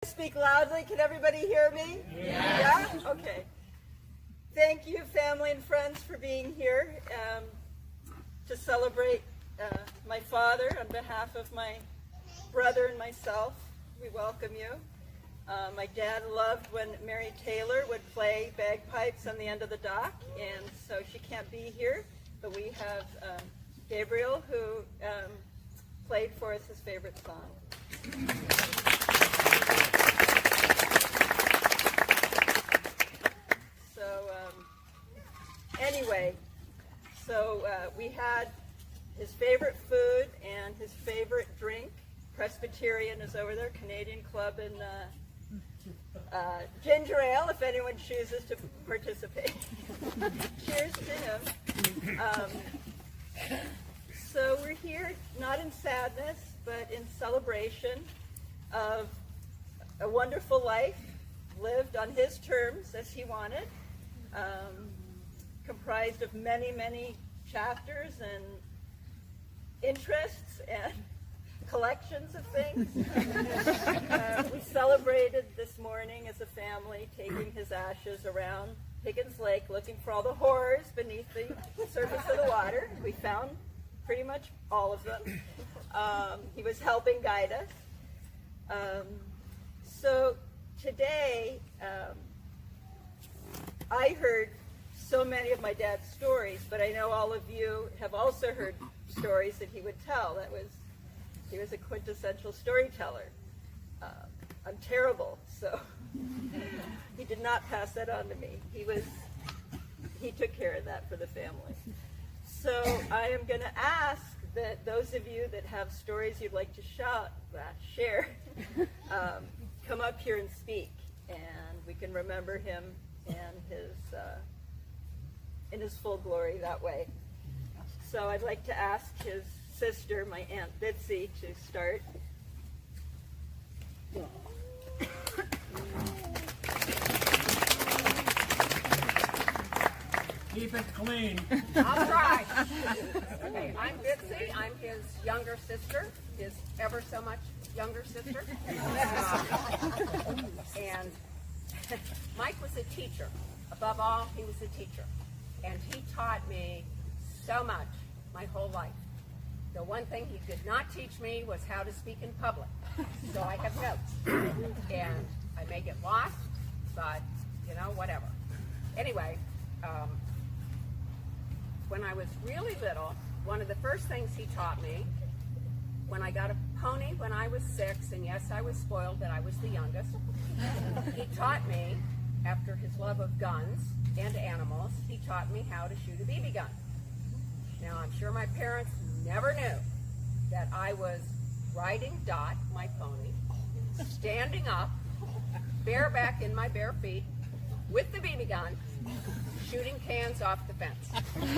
Speak loudly. Can everybody hear me? Yeah? Okay. Thank you, family and friends, for being here to celebrate my father on behalf of my brother and myself. We welcome you. My dad loved when Mary Taylor would play bagpipes on the end of the dock, and so she can't be here, but we have Gabriel, who played for us his favorite song. Anyway, we had his favorite food and his favorite drink. Presbyterian is over there, Canadian Club, and ginger ale, if anyone chooses to participate. Cheers to him. So we're here not in sadness, but in celebration of a wonderful life lived on his terms as he wanted. Comprised of many, many chapters and interests and collections of things. We celebrated this morning as a family, taking his ashes around Higgins Lake, looking for all the horrors beneath the surface of the water. We found pretty much all of them. He was helping guide us. So today, I heard so many of my dad's stories, but I know all of you have also heard stories that he would tell. He was a quintessential storyteller. I'm terrible, so he did not pass that on to me. He took care of that for the family. So I am going to ask that those of you that have stories you'd like to share, come up here and speak, and we can remember him and in his full glory that way. So I'd like to ask his sister, my Aunt Bitsy, to start. Keep it clean. I'll try. Okay, I'm Bitsy. I'm his younger sister, his ever so much younger sister. And Mike was a teacher. Above all, he was a teacher. And he taught me so much my whole life. The one thing he did not teach me was how to speak in public. So I have notes. And I may get lost, but, whatever. Anyway, when I was really little, one of the first things he taught me, when I got a pony when I was 6, and yes, I was spoiled that I was the youngest, he taught me, after his love of guns and animals, he taught me how to shoot a BB gun. Now, I'm sure my parents never knew that I was riding Dot, my pony, standing up, bareback in my bare feet, with the BB gun, shooting cans off the fence. He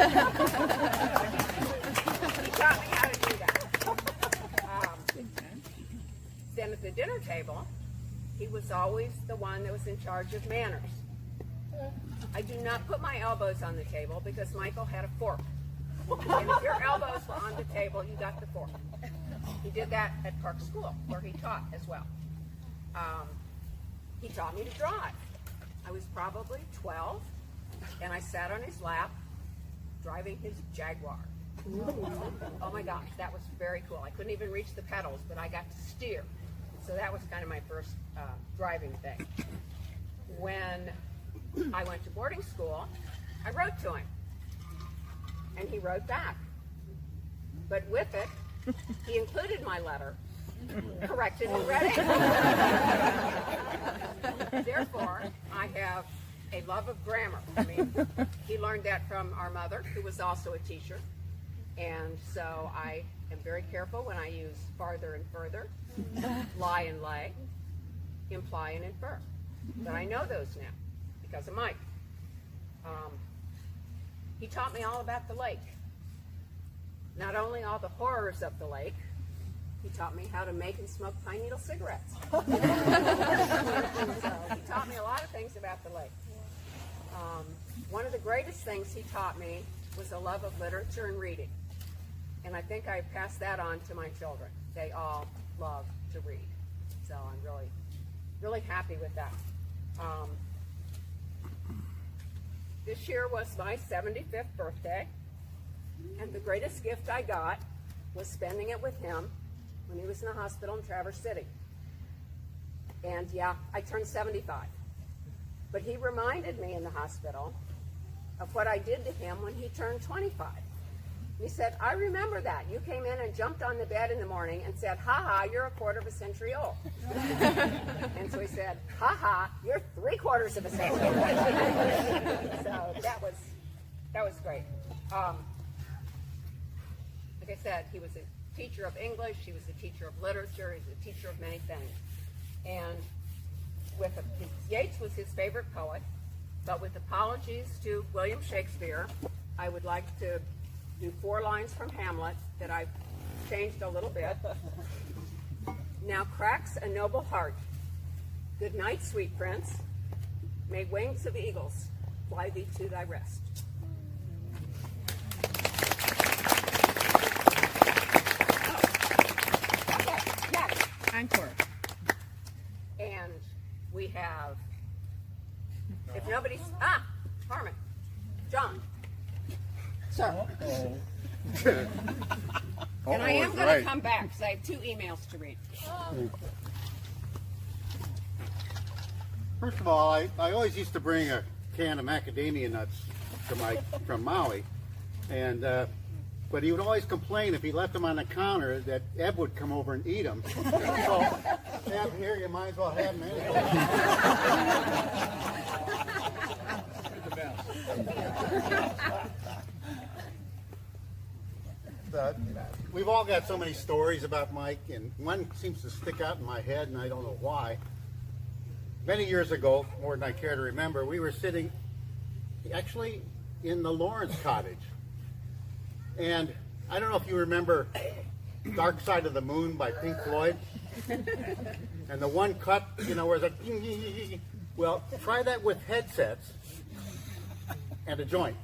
taught me how to do that. Then at the dinner table, he was always the one that was in charge of manners. I do not put my elbows on the table because Michael had a fork. And if your elbows were on the table, you got the fork. He did that at Park School, where he taught as well. He taught me to drive. I was probably 12, and I sat on his lap driving his Jaguar. Oh my gosh, that was very cool. I couldn't even reach the pedals, but I got to steer. So that was kind of my first driving thing. When I went to boarding school, I wrote to him, and he wrote back. But with it, he included my letter, corrected and read it. Therefore, I have a love of grammar. I mean, he learned that from our mother, who was also a teacher. And so I am very careful when I use farther and further, lie and lay, imply and infer. But I know those now because of Mike. He taught me all about the lake. Not only all the horrors of the lake, he taught me how to make and smoke pine needle cigarettes. So he taught me a lot of things about the lake. One of the greatest things he taught me was a love of literature and reading. And I think I passed that on to my children. They all love to read. So I'm really really happy with that. This year was my 75th birthday, and the greatest gift I got was spending it with him when he was in the hospital in Traverse City. And yeah, I turned 75. But he reminded me in the hospital of what I did to him when he turned 25. He said, I remember that. You came in and jumped on the bed in the morning and said, ha ha, you're a quarter of a century old. And so he said, ha ha, you're 3/4 of a century old. So that was great. Like I said, he was a teacher of English, he was a teacher of literature, he was a teacher of many things. And Yeats was his favorite poet, but with apologies to William Shakespeare, I would like to do 4 lines from Hamlet that I've changed a little bit. Now cracks a noble heart. Good night, sweet prince. May wings of eagles fly thee to thy rest. Okay, next. Encore. And we have, if nobody's, Harmon, John. Sir. And I am going to come back because I have 2 emails to read. First of all, I always used to bring a can of macadamia nuts from Maui, and but he would always complain if he left them on the counter that Eb would come over and eat them. So, Eb, here, you might as well have them anyway. We've all got so many stories about Mike, and one seems to stick out in my head, and I don't know why. Many years ago, more than I care to remember, we were sitting actually in the Lawrence cottage. And I don't know if you remember Dark Side of the Moon by Pink Floyd. And the one cut, where it's like, well, try that with headsets and a joint.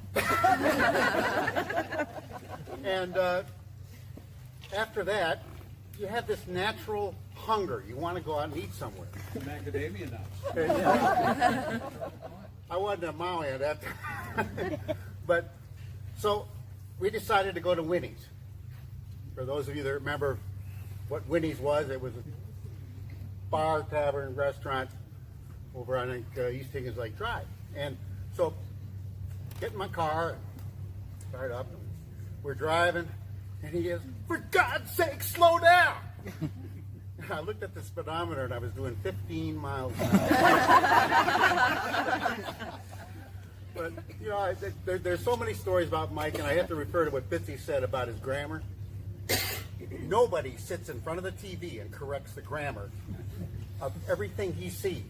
And after that, you have this natural hunger. You want to go out and eat somewhere. Macadamia nuts. I wasn't at Maui at that time. But, so we decided to go to Winnie's. For those of you that remember what Winnie's was, it was a bar, tavern, restaurant over on East Higgins Lake Drive. And so, get in my car, start up, we're driving, and he goes, for God's sake, slow down! I looked at the speedometer and I was doing 15 miles an hour. But, there's so many stories about Mike, and I have to refer to what Bitsy said about his grammar. Nobody sits in front of the TV and corrects the grammar of everything he sees.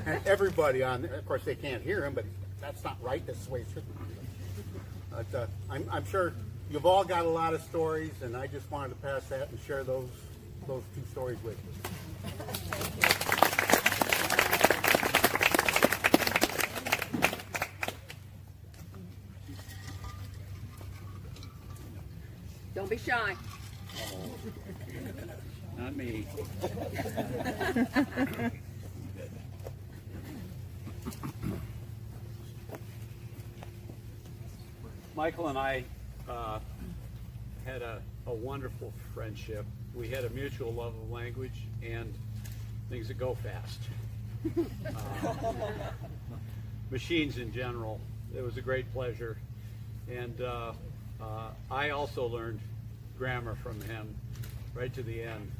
And everybody of course they can't hear him, but that's not right, that's the way it should be. But I'm sure you've all got a lot of stories, and I just wanted to pass that and share those 2 stories with you. Don't be shy. Not me. Michael and I had a wonderful friendship. We had a mutual love of language and things that go fast. Machines in general. It was a great pleasure. And I also learned grammar from him right to the end.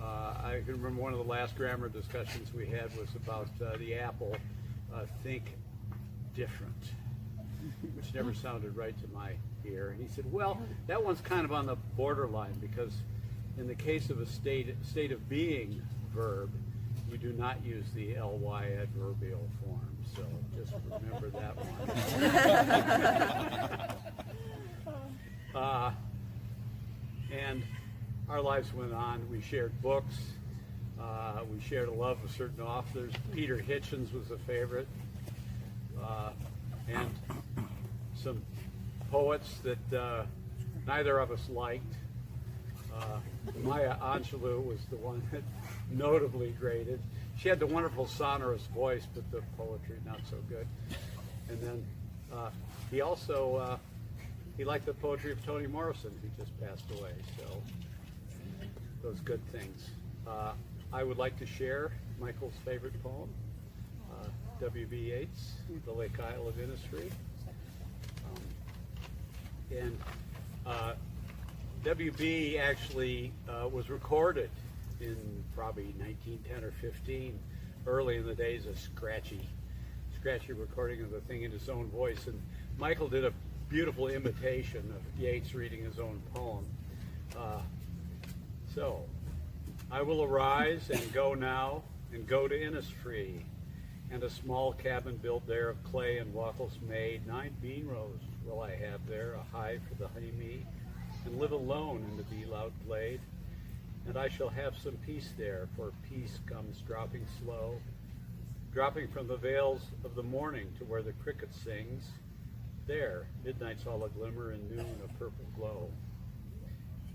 I can remember one of the last grammar discussions we had was about the apple, think different, which never sounded right to my ear. And he said, well, that one's kind of on the borderline, because in the case of a state of being verb, you do not use the ly adverbial form. So just remember that one. And our lives went on. We shared books. We shared a love of certain authors. Peter Hitchens was a favorite. And some poets that neither of us liked. Maya Angelou was the one that notably grated. she had the wonderful sonorous voice, but the poetry not so good. And then he also he liked the poetry of Toni Morrison, who just passed away. So those good things. I would like to share Michael's favorite poem, W.B. Yeats, The Lake Isle of Innisfree. And W.B. actually was recorded in probably 1910 or 15, early in the days of scratchy recording of the thing in his own voice. And Michael did a beautiful imitation of Yeats reading his own poem. So, I will arise and go now, and go to Innisfree, and a small cabin built there of clay and wattles made. 9 bean rows will I have there, a hive for the honey mead, and live alone in the bee-loud glade. And I shall have some peace there, for peace comes dropping slow, dropping from the vales of the morning to where the cricket sings. There, midnight's all a glimmer, and noon a purple glow,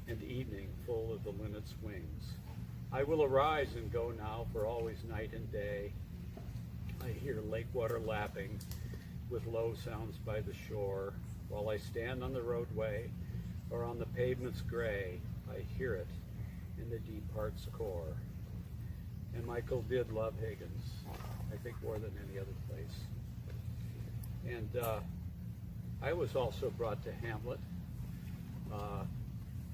and evening full of the linnet's wings. I will arise and go now, for always night and day I hear lake water lapping with low sounds by the shore. While I stand on the roadway or on the pavement's gray, I hear it in the deep heart's core. And Michael did love Higgins, I think more than any other place. And I was also brought to Hamlet.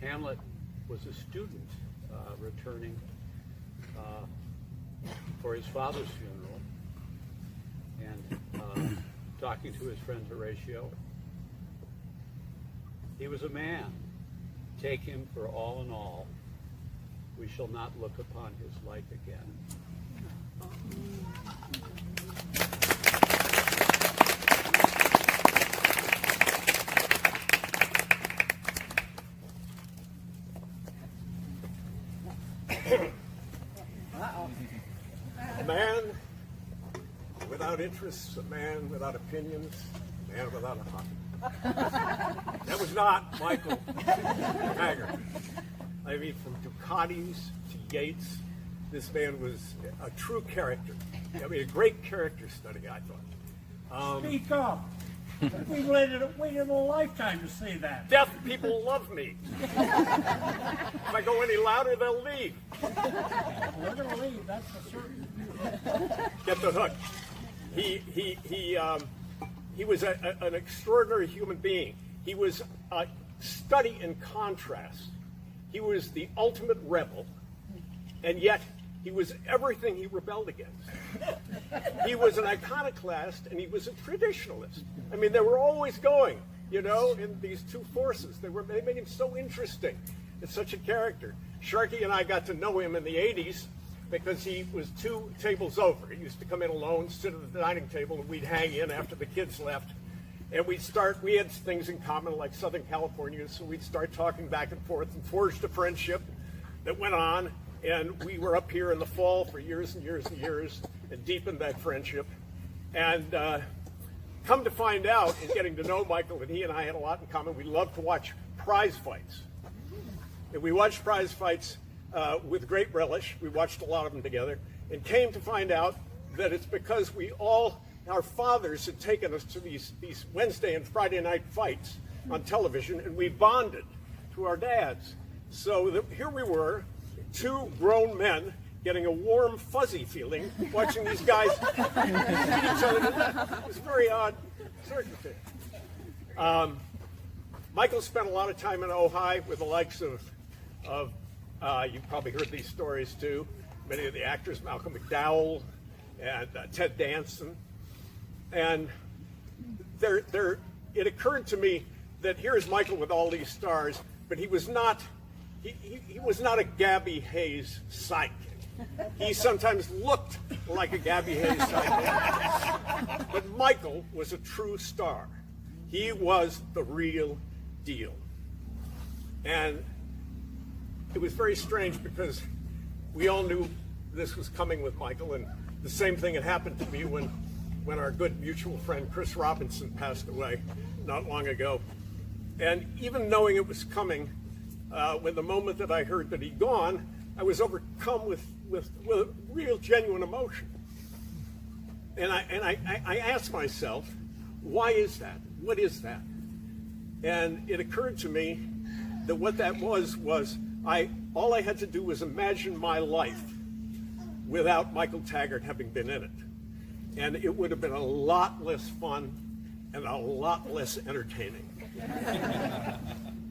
Hamlet was a student returning for his father's funeral, and talking to his friend Horatio. He was a man. Take him for all in all. We shall not look upon his like again. A man without interests, a man without opinions, a man without a hobby. That was not Michael Taggart. I mean, from Ducatis to Yeats, this man was a true character. I mean, a great character study, I thought. Speak up. We've waited a lifetime to see that. Deaf people love me. If I go any louder, they'll leave. We're going to leave, that's for certain. Get the hook. He was an extraordinary human being. He was a study in contrast. He was the ultimate rebel, and yet he was everything he rebelled against. He was an iconoclast, and he was a traditionalist. I mean, they were always going, in these two forces. They made him so interesting. It's such a character. Sharkey and I got to know him in the 80s because he was 2 tables over. He used to come in alone, sit at the dining table, and we'd hang in after the kids left. And we had things in common like Southern California, so we'd start talking back and forth and forged a friendship that went on. And we were up here in the fall for years and years and years and deepened that friendship. And come to find out, in getting to know Michael, and he and I had a lot in common, we loved to watch prize fights. And we watched prize fights with great relish. We watched a lot of them together and came to find out that it's because our fathers had taken us to these Wednesday and Friday night fights on television, and we bonded to our dads. So here we were, 2 grown men getting a warm, fuzzy feeling watching these guys beat each other to death. It was a very odd circumstance. Michael spent a lot of time in Ojai with the likes of you've probably heard these stories too, many of the actors, Malcolm McDowell and Ted Danson. And it occurred to me that here's Michael with all these stars, but he was not a Gabby Hayes sidekick. He sometimes looked like a Gabby Hayes sidekick. But Michael was a true star. He was the real deal. And it was very strange because we all knew this was coming with Michael, and the same thing had happened to me when our good mutual friend Chris Robinson passed away not long ago. And even knowing it was coming, when the moment that I heard that he'd gone, I was overcome with with real genuine emotion. And I asked myself, why is that? What is that? And it occurred to me that what that was all I had to do was imagine my life without Michael Taggart having been in it. And it would have been a lot less fun and a lot less entertaining.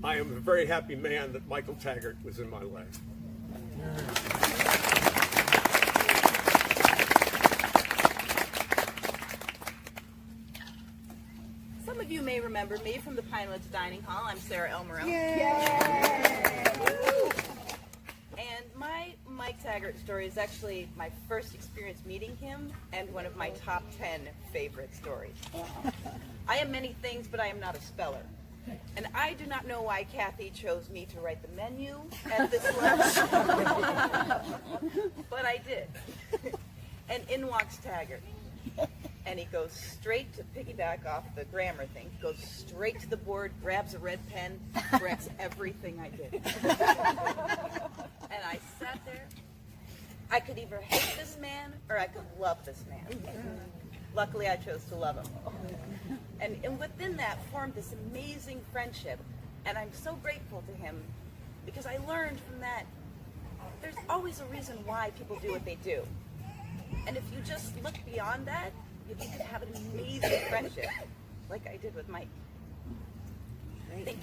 I am a very happy man that Michael Taggart was in my life. Some of you may remember me from the Pinewoods Dining Hall. I'm Sarah Elmero. And my Mike Taggart story is actually my first experience meeting him and one of my top 10 favorite stories. I am many things, but I am not a speller. And I do not know why Kathy chose me to write the menu at this lunch, but I did. And in walks Taggart. And he goes straight to piggyback off the grammar thing. He goes straight to the board, grabs a red pen, corrects everything I did. And I sat there. I could either hate this man or I could love this man. Luckily, I chose to love him. And within that formed this amazing friendship. And I'm so grateful to him because I learned from that there's always a reason why people do what they do. And if you just look beyond that, you could have an amazing friendship, like I did with Mike. Thank you.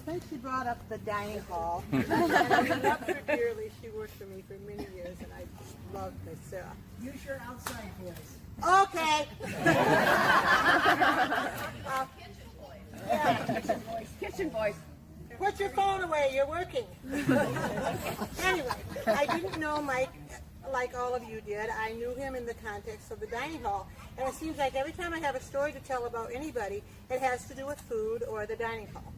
Since she brought up the dining hall, and I love her dearly. She worked for me for many years, and I just loved Miss Sarah. Use your outside voice. Okay. Kitchen boys. Put your phone away. You're working. Anyway, I didn't know Mike like all of you did. I knew him in the context of the dining hall. And it seems like every time I have a story to tell about anybody, it has to do with food or the dining hall.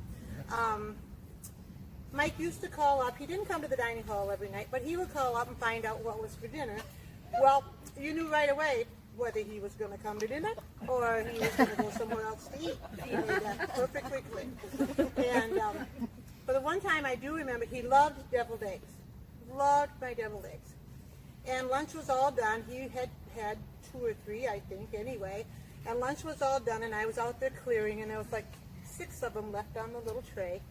Mike used to call up. He didn't come to the dining hall every night, but he would call up and find out what was for dinner. Well, you knew right away whether he was going to come to dinner or he was going to go somewhere else to eat. He made that perfectly clear. And for the one time I do remember, he loved deviled eggs. Loved my deviled eggs. And lunch was all done. He had 2 or 3, I think, anyway. And lunch was all done, and I was out there clearing, and there was like 6 of them left on the little tray.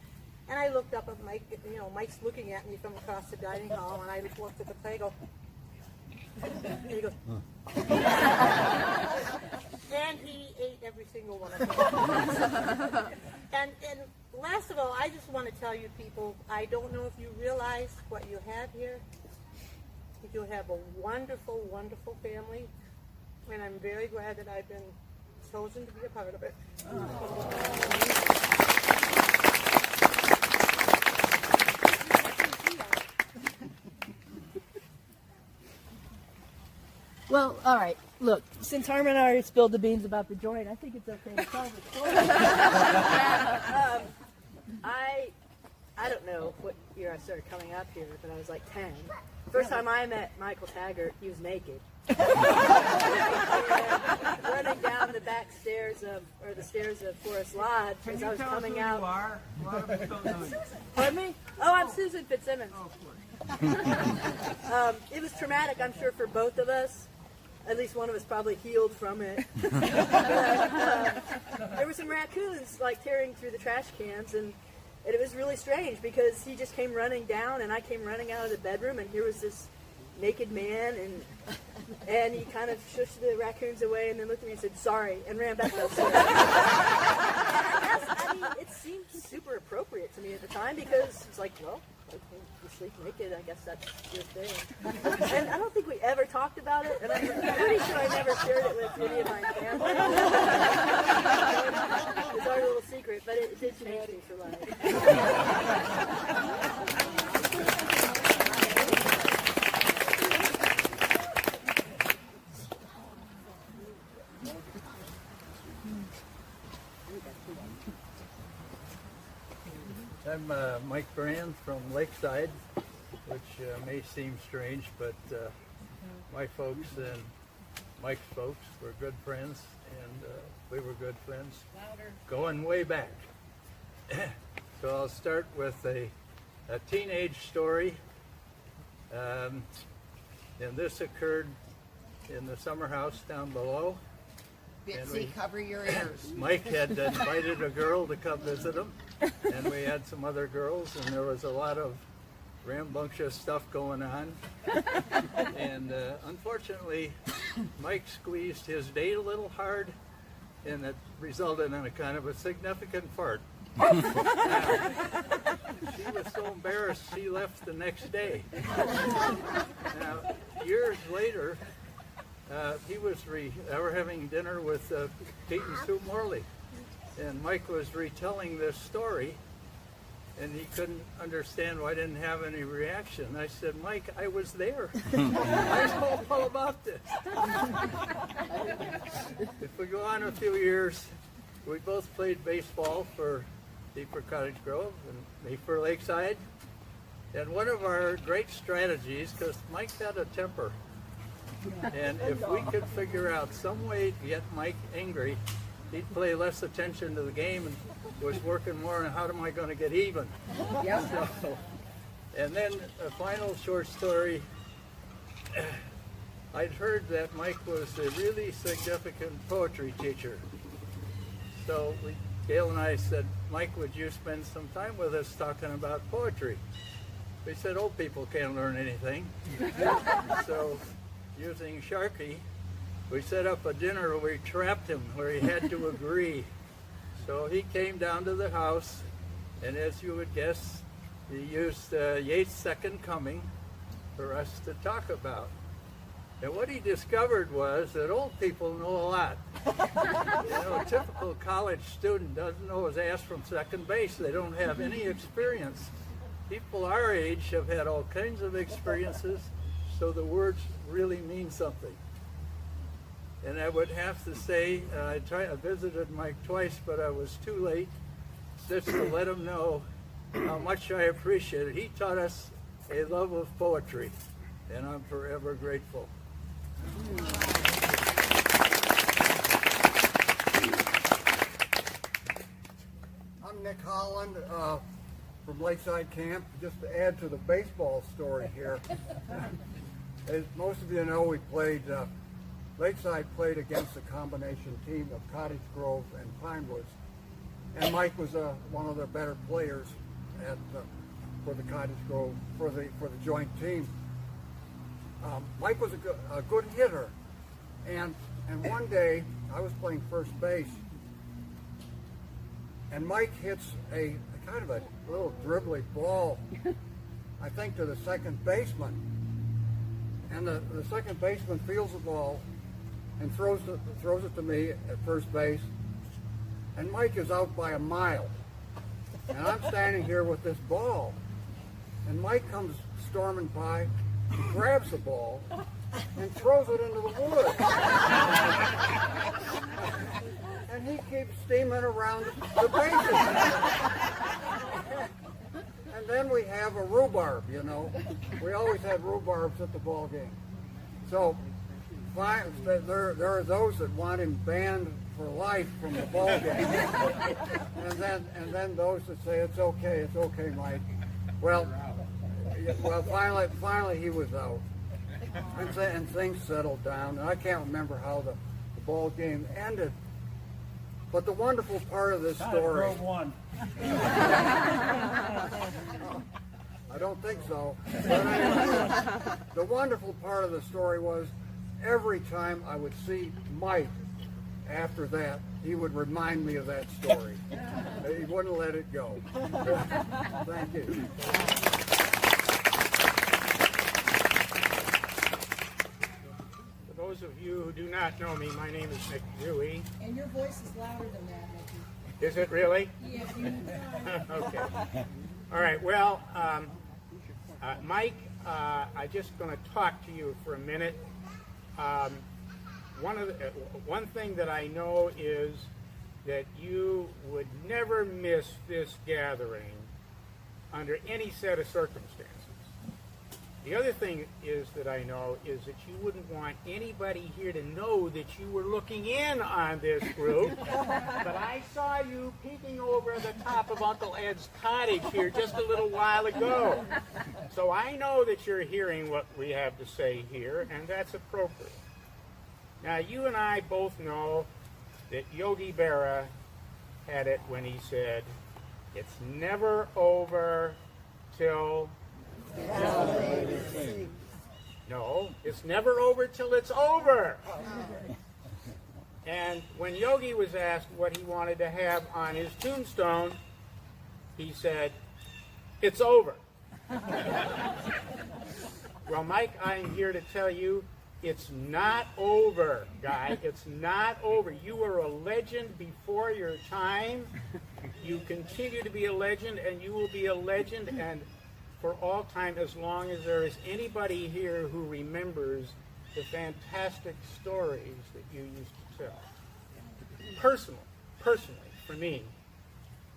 And I looked up at Mike, you know, Mike's looking at me from across the dining hall, and I looked at the plate, and he goes, and he ate every single one of them. And last of all, I just want to tell you people, I don't know if you realize what you have here. You have a wonderful, wonderful family, and I'm very glad that I've been chosen to be a part of it. Well, all right. Look, since Harmon already spilled the beans about the joint, I think it's okay to tell the story. I don't know what year I started coming up here, but I was like 10. First time I met Michael Taggart, he was naked. Running down the back stairs the stairs of Forest Lodge as I was coming out. Pardon me? Oh, I'm Susan Fitzsimmons. Oh, of course. It was traumatic, I'm sure, for both of us. At least one of us probably healed from it. There were some raccoons like tearing through the trash cans, and it was really strange because he just came running down, and I came running out of the bedroom, and here was this naked man, and he kind of shushed the raccoons away, and then looked at me and said, "Sorry," and ran back upstairs. I mean, it seemed super appropriate to me at the time because it's like, well, you sleep naked, I guess that's your thing. And I don't think we ever talked about it, and I'm pretty sure I never shared it with any of my family. It's our little secret, but it did change me for life. I'm Mike Brand from Lakeside, which may seem strange, but my folks and Mike's folks were good friends, and we were good friends going way back. So I'll start with a teenage story. And this occurred in the summer house down below. Bitsy, cover your ears. Mike had invited a girl to come visit him, and we had some other girls, and there was a lot of rambunctious stuff going on. And unfortunately, Mike squeezed his date a little hard, and it resulted in a kind of a significant fart. She was so embarrassed she left the next day. Now, years later, they were having dinner with Pete and Sue Morley, and Mike was retelling this story, and he couldn't understand why I didn't have any reaction. I said, Mike, I was there. I know all about this. If we go on a few years, we both played baseball for Cottage Grove and me for Lakeside. And one of our great strategies, because Mike had a temper, and if we could figure out some way to get Mike angry, he'd pay less attention to the game and was working more on how am I going to get even. So, and then a final short story. I'd heard that Mike was a really significant poetry teacher. So Gail and I said, Mike, would you spend some time with us talking about poetry? We said, old people can't learn anything. So using Sharky, we set up a dinner where we trapped him, where he had to agree. So he came down to the house, and as you would guess, he used Yeats' Second Coming for us to talk about. And what he discovered was that old people know a lot. A typical college student doesn't know his ass from second base. They don't have any experience. People our age have had all kinds of experiences, so the words really mean something. And I would have to say, I visited Mike twice, but I was too late just to let him know how much I appreciate it. He taught us a love of poetry, and I'm forever grateful. I'm Nick Holland from Lakeside Camp. Just to add to the baseball story here, as most of you know, we played, Lakeside played against a combination team of Cottage Grove and Pinewoods. And Mike was one of the better players for the Cottage Grove, for the joint team. Mike was a good hitter, and one day I was playing first base, and Mike hits a kind of a little dribbly ball, I think to the second baseman, and the second baseman fields the ball and throws it to me at first base, and Mike is out by a mile, and I'm standing here with this ball, and Mike comes storming by, grabs the ball, and throws it into the woods. And he keeps steaming around the bases. And then we have a rhubarb, We always had rhubarbs at the ball game. So there are those that want him banned for life from the ball game. and then those that say, it's okay, Mike. Well, finally he was out, and things settled down. And I can't remember how the ball game ended. But the wonderful part of this story, I don't think so. But anyway, the wonderful part of the story was every time I would see Mike after that, he would remind me of that story. He wouldn't let it go. Thank you. For those of you who do not know me, my name is Nick Dewey. And your voice is louder than that, Nicky. Is it really? Yes, you Okay. All right. Well, Mike, I'm just going to talk to you for a minute. One thing that I know is that you would never miss this gathering under any set of circumstances. The other thing is that I know is that you wouldn't want anybody here to know that you were looking in on this group. But I saw you peeking over the top of Uncle Ed's cottage here just a little while ago. So I know that you're hearing what we have to say here, and that's appropriate. Now, you and I both know that Yogi Berra had it when he said, "It's never over till..." No, it's never over till it's over. And when Yogi was asked what he wanted to have on his tombstone, he said, "It's over." Well, Mike, I'm here to tell you, it's not over, guy. It's not over. You were a legend before your time. You continue to be a legend, and you will be a legend, and for all time, as long as there is anybody here who remembers the fantastic stories that you used to tell. Personally, for me,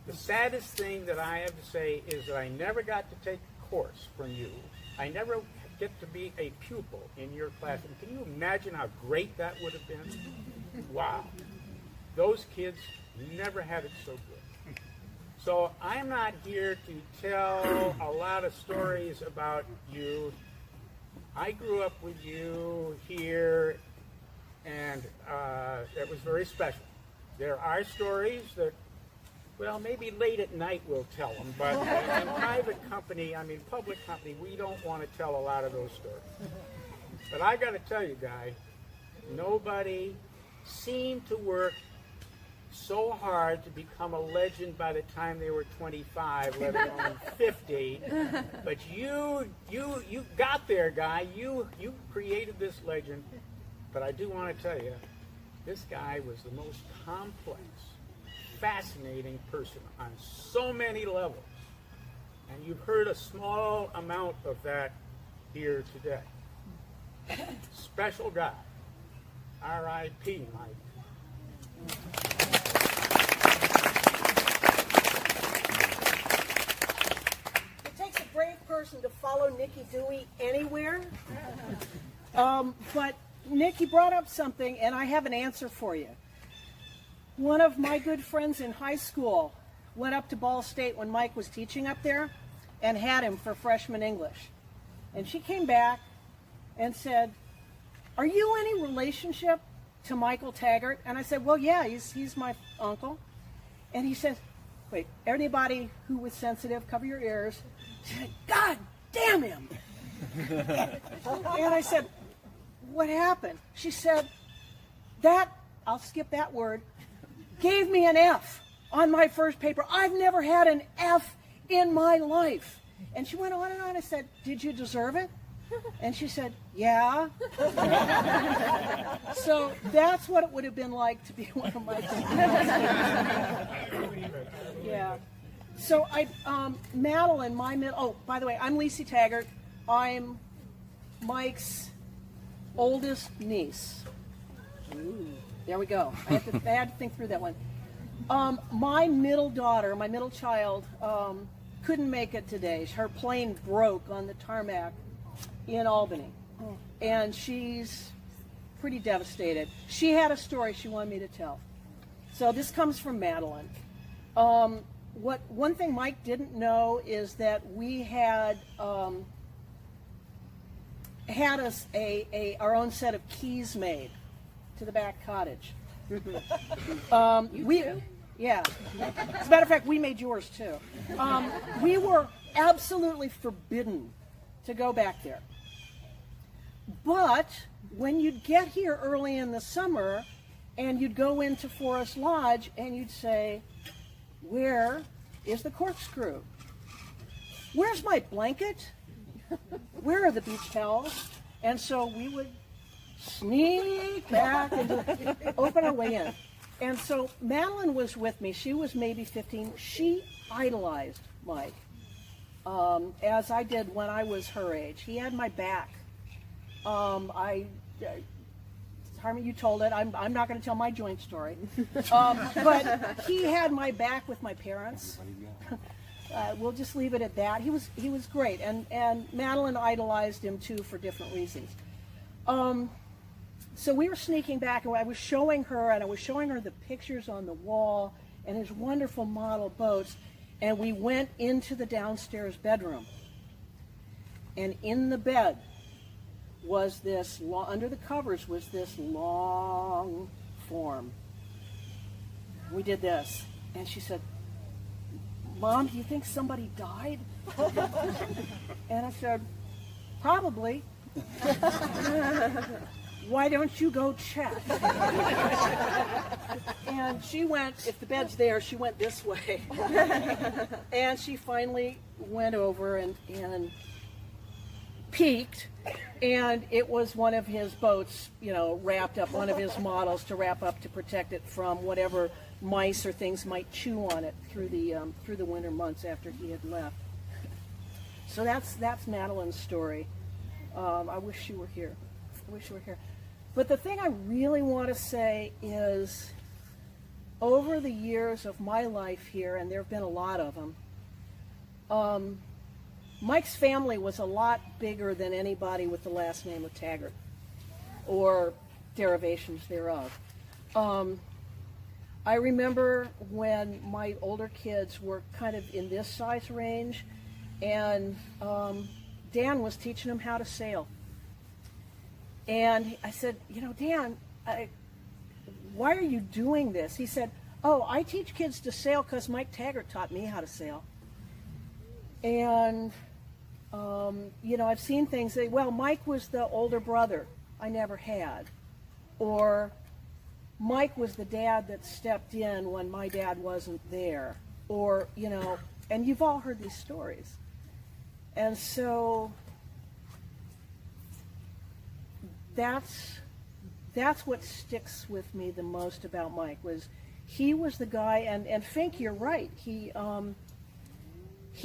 the saddest thing that I have to say is that I never got to take a course from you. I never get to be a pupil in your classroom. Can you imagine how great that would have been? Wow. Those kids never had it so good. So I'm not here to tell a lot of stories about you. I grew up with you here, and it was very special. There are stories that, well, maybe late at night we'll tell them, but in private company, I mean public company, we don't want to tell a lot of those stories. But I got to tell you, guy, nobody seemed to work so hard to become a legend by the time they were 25, let alone 50. But you got there, guy. You created this legend. But I do want to tell you, this guy was the most complex, fascinating person on so many levels. And you've heard a small amount of that here today. Special guy. R.I.P. Mike. It takes a brave person to follow Nicky Dewey anywhere. But Nick, you brought up something, and I have an answer for you. One of my good friends in high school went up to Ball State when Mike was teaching up there and had him for freshman English. And she came back and said, "Are you any relationship to Michael Taggart?" And I said, "Well, yeah, he's my uncle." And he says, "Wait, anybody who was sensitive, cover your ears." She said, "God damn him." And I said, "What happened?" She said, "That, I'll skip that word, gave me an F on my first paper. I've never had an F in my life." And she went on and on. I said, "Did you deserve it?" And she said, "Yeah." So that's what it would have been like to be one of my Yeah. So Madeline, by the way, I'm Lacey Taggart. I'm Mike's oldest niece. Ooh, there we go. I had to think through that one. My middle daughter, my middle child, couldn't make it today. Her plane broke on the tarmac in Albany, and she's pretty devastated. She had a story she wanted me to tell. So this comes from Madeline. One thing Mike didn't know is that we had us our own set of keys made to the back cottage. Yeah. As a matter of fact, we made yours too. We were absolutely forbidden to go back there. But when you'd get here early in the summer and you'd go into Forest Lodge and you'd say, "Where is the corkscrew? Where's my blanket? Where are the beach towels?" And so we would sneak back and open our way in. And so Madeline was with me. She was maybe 15. She idolized Mike, as I did when I was her age. He had my back. Harmon, you told it. I'm not going to tell my joint story. But he had my back with my parents. We'll just leave it at that. He was great, and Madeline idolized him too for different reasons. So we were sneaking back, and I was showing her the pictures on the wall and his wonderful model boats, and we went into the downstairs bedroom. And in the bed was this, under the covers was this long form. We did this, and she said, "Mom, do you think somebody died?" And I said, "Probably." "Why don't you go check?" And she went, if the bed's there, she went this way. And she finally went over and peeked, and it was one of his boats, wrapped up, one of his models to wrap up to protect it from whatever mice or things might chew on it through the winter months after he had left. So that's Madeline's story. I wish she were here. But the thing I really want to say is, over the years of my life here, and there have been a lot of them, Mike's family was a lot bigger than anybody with the last name of Taggart, or derivations thereof. I remember when my older kids were kind of in this size range, and Dan was teaching them how to sail. And I said, Dan, why are you doing this? He said, "Oh, I teach kids to sail because Mike Taggart taught me how to sail." And, I've seen things say, well, Mike was the older brother I never had. Or Mike was the dad that stepped in when my dad wasn't there. Or, and you've all heard these stories. And so that's what sticks with me the most about Mike, was he was the guy, and Fink, you're right, he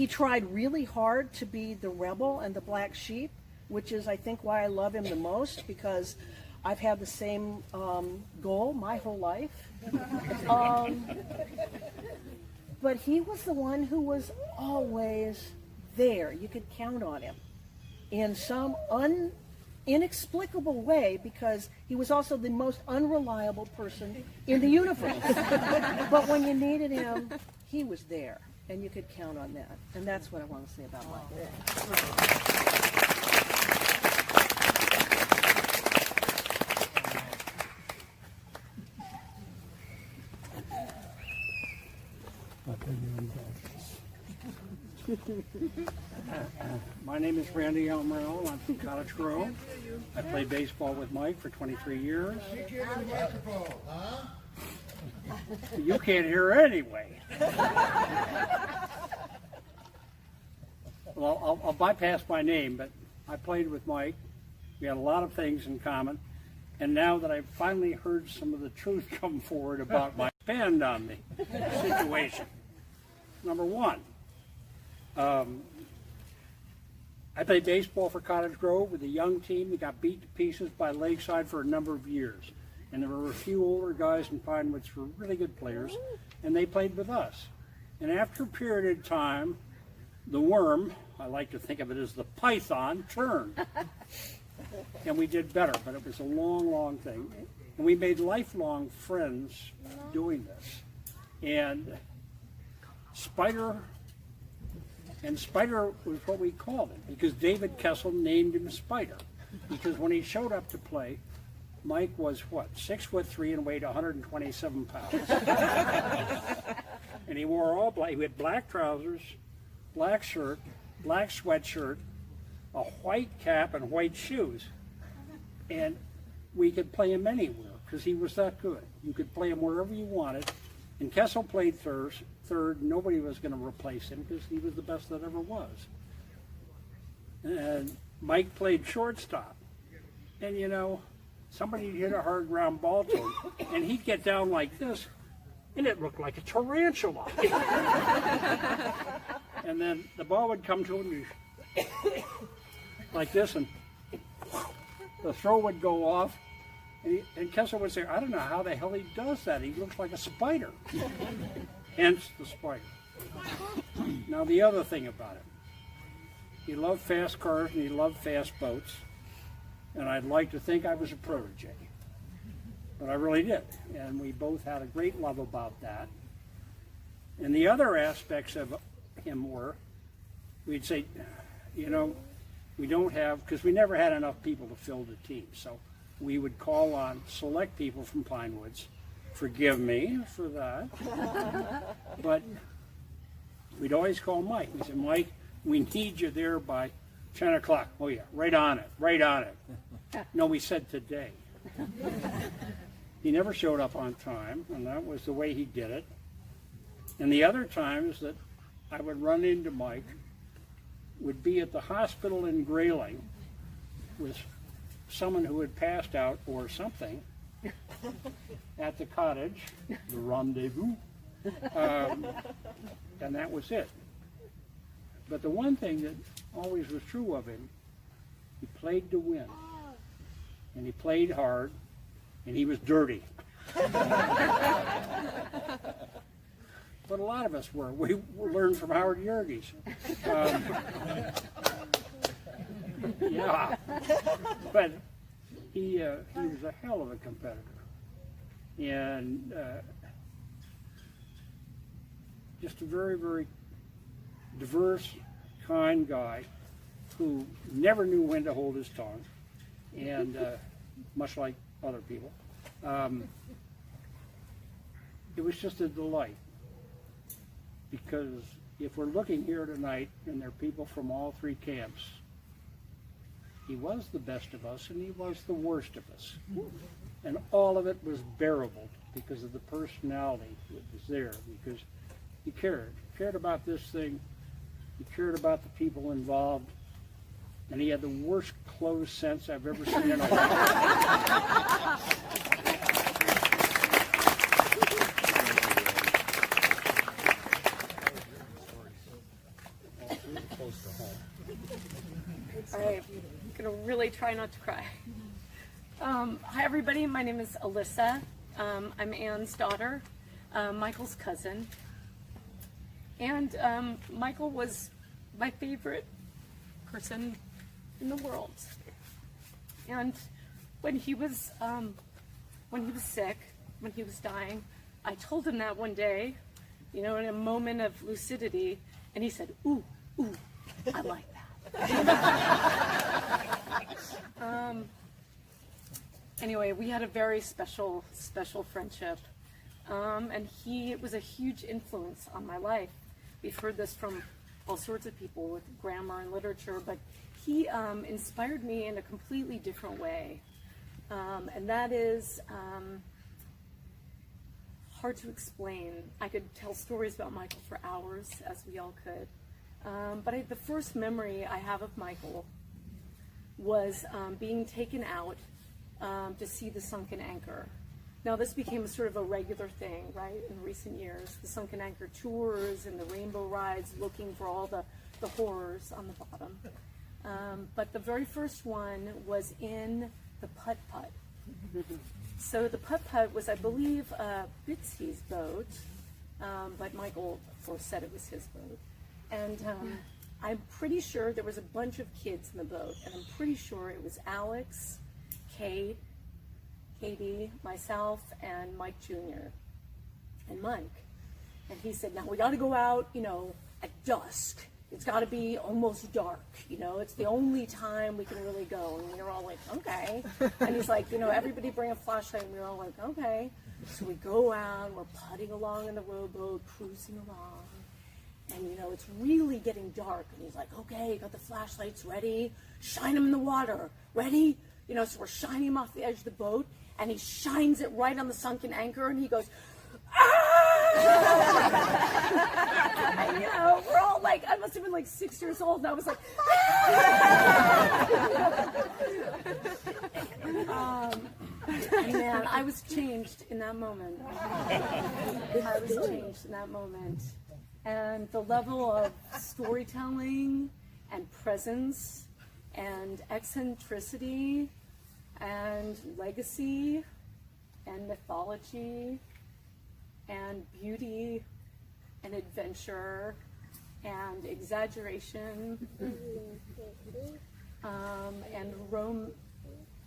tried really hard to be the rebel and the black sheep, which is, I think, why I love him the most, because I've had the same goal my whole life. But he was the one who was always there. You could count on him in some inexplicable way, because he was also the most unreliable person in the universe. But when you needed him, he was there, and you could count on that. And that's what I want to say about Mike. My name is Randy Almerell. I'm from Cottage Grove. I played baseball with Mike for 23 years. You can't hear anyway. Well, I'll bypass my name, but I played with Mike. We had a lot of things in common. And now that I've finally heard some of the truth come forward about my band on me situation. Number one, I played baseball for Cottage Grove with a young team that got beat to pieces by Lakeside for a number of years. And there were a few older guys in Pinewoods who were really good players, and they played with us. And after a period of time, the worm, I like to think of it as the python, turned. And we did better, but it was a long, long thing. And we made lifelong friends doing this. And Spider was what we called him, because David Kessel named him Spider. Because when he showed up to play, Mike was what, 6'3" and weighed 127 pounds. And he wore all black. He had black trousers, black shirt, black sweatshirt, a white cap, and white shoes. And we could play him anywhere because he was that good. You could play him wherever you wanted. And Kessel played third. Nobody was going to replace him because he was the best that ever was. And Mike played shortstop. And somebody hit a hard ground ball to him, and he'd get down like this, and it looked like a tarantula. And then the ball would come to him like this, and the throw would go off, And Kessler would say, I don't know how the hell he does that. He looks like a spider. Hence the spider. Now the other thing about it, he loved fast cars and he loved fast boats. And I'd like to think I was a protege. But I really did. And we both had a great love about that. And the other aspects of him were, we'd say, you know, we don't have, because we never had enough people to fill the team. So we would call on select people from Pine Woods. Forgive me for that. But we'd always call Mike. We said, Mike, we need you there by 10 o'clock. Oh yeah, right on it, right on it. No, we said today. He never showed up on time, and that was the way he did it. And the other times that I would run into Mike would be at the hospital in Grayling with someone who had passed out or something at the cottage, the rendezvous, and that was it. But the one thing that always was true of him, he played to win, and he played hard, and he was dirty. But a lot of us were. We learned from Howard Yerges. Yeah. But he was a hell of a competitor. And just a very, very diverse, kind guy who never knew when to hold his tongue, and much like other people. It was just a delight. Because if we're looking here tonight, and there are people from all three camps, he was the best of us, and he was the worst of us. And all of it was bearable because of the personality that was there, because he cared about this thing, he cared about the people involved, and he had the worst clothes sense I've ever seen in a life. All right, I'm going to really try not to cry. Hi, everybody. My name is Alyssa. I'm Ann's daughter, Michael's cousin. And Michael was my favorite person in the world. And when he was sick, when he was dying, I told him that one day, you know, in a moment of lucidity, and he said, "Ooh, ooh, I like that." Anyway, we had a very special friendship, and he was a huge influence on my life. We've heard this from all sorts of people with grammar and literature, but he inspired me in a completely different way, and that is hard to explain. I could tell stories about Michael for hours, as we all could. But the first memory I have of Michael was being taken out to see the Sunken Anchor. Now this became sort of a regular thing, right, in recent years. The Sunken Anchor tours and the rainbow rides, looking for all the horrors on the bottom. But the very first one was in the Putt-Putt. So the Putt-Putt was, I believe, Bitsy's boat, but Michael, of course, said it was his boat. And I'm pretty sure there was a bunch of kids in the boat, and I'm pretty sure it was Alex, Kate, Katie, myself, and Mike Jr. and Mike. And he said, now we got to go out, you know, at dusk. It's got to be almost dark, you know, it's the only time we can really go. And we were all like, okay. And he's like, you know, everybody bring a flashlight. And we were all like, okay. So we go out, we're putting along in the rowboat, cruising along. And, you know, it's really getting dark. And he's like, okay, got the flashlights ready. Shine them in the water. Ready? You know, so we're shining him off the edge of the boat. And he shines it right on the Sunken Anchor. And he goes, and, you know, we're all like, I must have been like 6 years old. And I was like, and man, I was changed in that moment. I was changed in that moment. And the level of storytelling and presence and eccentricity and legacy and mythology and beauty and adventure and exaggeration and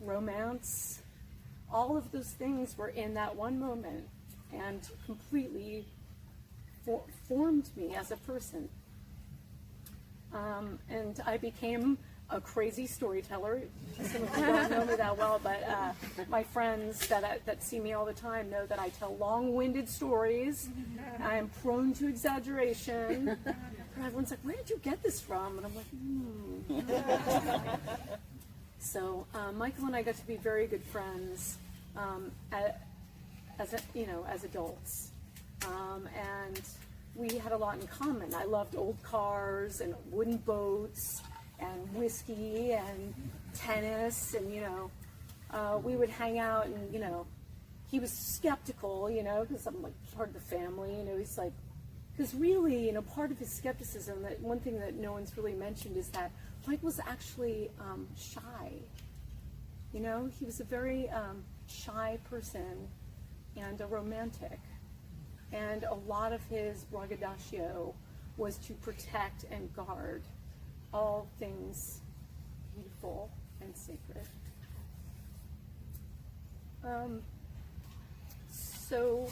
romance. All of those things were in that one moment and completely formed me as a person. And I became a crazy storyteller. Some of you don't know me that well, but my friends that see me all the time know that I tell long-winded stories. I am prone to exaggeration. And everyone's like, where did you get this from? And I'm like, So Michael and I got to be very good friends as adults. And we had a lot in common. I loved old cars and wooden boats and whiskey and tennis, and we would hang out, and he was skeptical, because I'm like part of the family, he's like, because really, part of his skepticism, that one thing that no one's really mentioned is that Mike was actually shy. He was a very shy person and a romantic, and a lot of his braggadocio was to protect and guard all things beautiful and sacred. So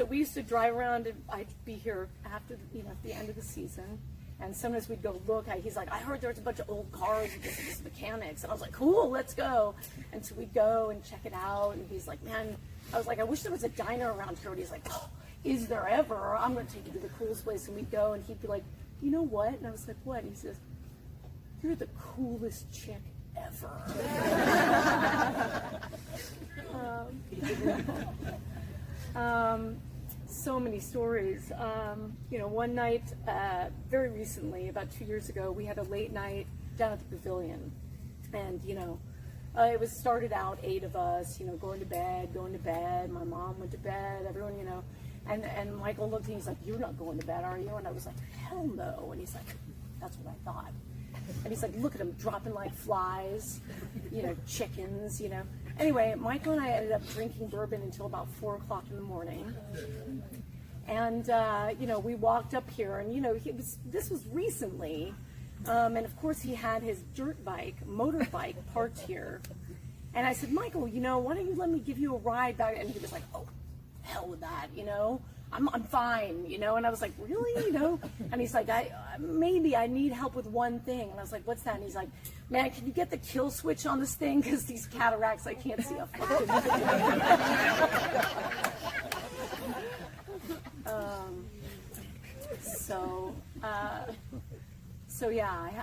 we used to drive around, and I'd be here after, at the end of the season, and sometimes we'd go look. He's like, I heard there's a bunch of old cars and this mechanics, and I was like, cool, let's go. And so we'd go and check it out, and he's like, man, I was like, I wish there was a diner around here. And he's like, oh, is there ever? I'm going to take you to the coolest place. And we'd go, and he'd be like, you know what? And I was like, what? And he says, you're the coolest chick ever. So many stories. One night, very recently, about 2 years ago, we had a late night down at the pavilion. And, it was started out 8 of us, going to bed. My mom went to bed, everyone, and Michael looked at me, he's like, you're not going to bed, are you? And I was like, hell no. And he's like, that's what I thought. And he's like, look at him dropping like flies, chickens, Anyway, Michael and I ended up drinking bourbon until about 4 o'clock in the morning. And, we walked up here, and, this was recently. And of course he had his motorbike parked here. And I said, Michael, why don't you let me give you a ride back? And he was like, oh, hell with that, I'm fine, And I was like, really, And he's like, maybe I need help with one thing. And I was like, what's that? And he's like, man, can you get the kill switch on this thing? Because these cataracts, I can't see a fucking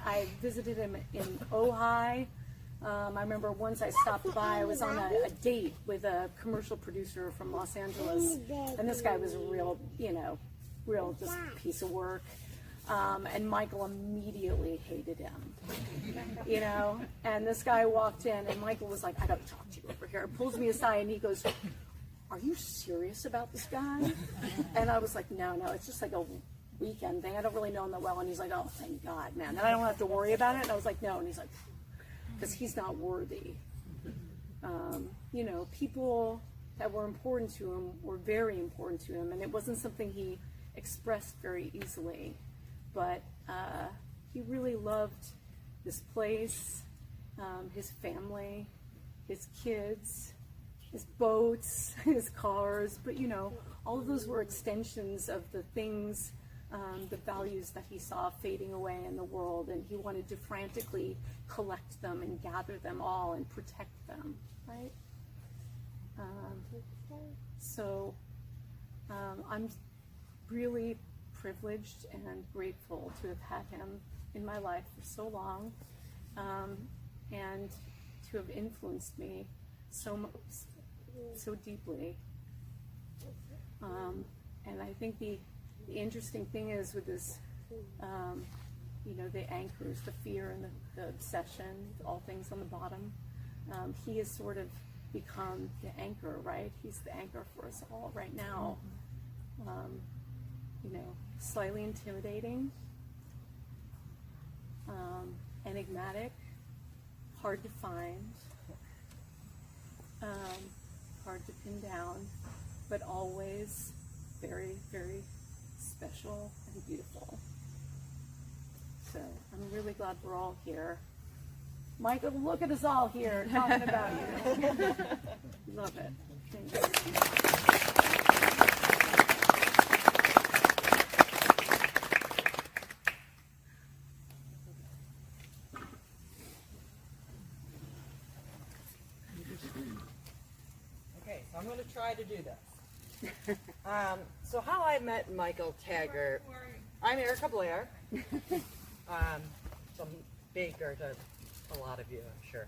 I visited him in Ojai. I remember once I stopped by, I was on a date with a commercial producer from Los Angeles, and this guy was a real just piece of work. And Michael immediately hated him, and this guy walked in, and Michael was like, I gotta talk to you over here. Pulls me aside, and he goes, are you serious about this guy? And I was like, no, it's just like a weekend thing. I don't really know him that well. And he's like, oh, thank God, man. Then I don't have to worry about it. And I was like, no. And he's like, because he's not worthy. People that were important to him were very important to him. And it wasn't something he expressed very easily. But he really loved this place, his family, his kids, his boats, his cars. But, all of those were extensions of the things, the values that he saw fading away in the world, and he wanted to frantically collect them and gather them all and protect them, right? I'm really privileged and grateful to have had him in my life for so long, and to have influenced me so deeply. And I think the interesting thing is with this, the anchors, the fear and the obsession, all things on the bottom, he has sort of become the anchor, right? He's the anchor for us all right now. Slightly intimidating, enigmatic, hard to find, hard to pin down, but always very, very special and beautiful. So I'm really glad we're all here. Michael, look at us all here talking about you. Love it. Thank you. Okay, so I'm going to try to do this. So how I met Michael Taggart, I'm Erica Blair. Some baker to a lot of you, I'm sure.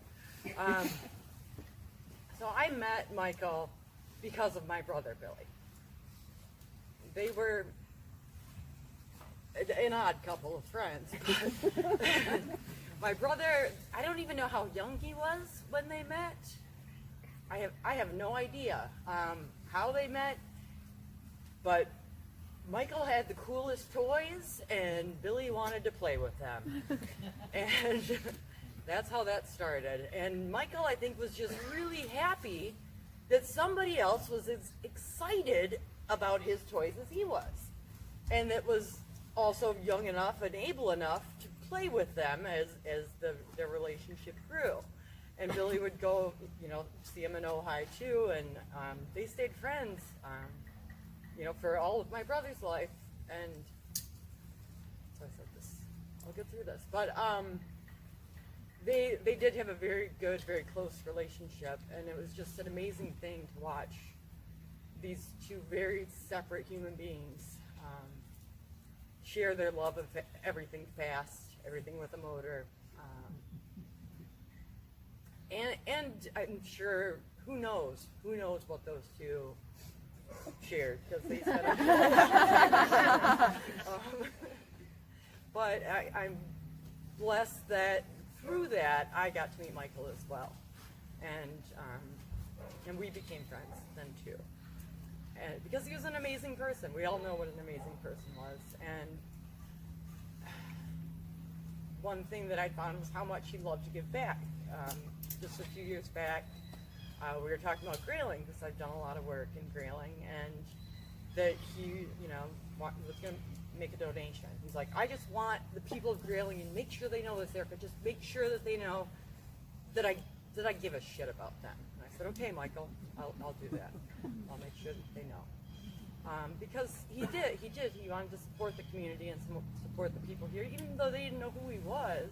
So I met Michael because of my brother Billy. They were an odd couple of friends. My brother, I don't even know how young he was when they met. I have no idea how they met, but Michael had the coolest toys, and Billy wanted to play with them. And that's how that started. And Michael, I think, was just really happy that somebody else was as excited about his toys as he was, and that was also young enough and able enough to play with them as their relationship grew. And Billy would go, see him in Ojai too, and they stayed friends, for all of my brother's life. And so I said, I'll get through this. But they did have a very good, very close relationship, and it was just an amazing thing to watch these two very separate human beings share their love of everything fast, everything with a motor. And I'm sure, who knows what those two shared, because they said it. But I'm blessed that through that I got to meet Michael as well, and we became friends then too. And because he was an amazing person, we all know what an amazing person was. And one thing that I found was how much he loved to give back. Just a few years back, we were talking about grailing, because I've done a lot of work in grailing, and that he, was going to make a donation. He's like, I just want the people of grailing, and make sure they know this, Erica, just make sure that they know that I give a shit about them. And I said, okay, Michael, I'll do that. I'll make sure that they know. Because he did. He wanted to support the community and support the people here, even though they didn't know who he was.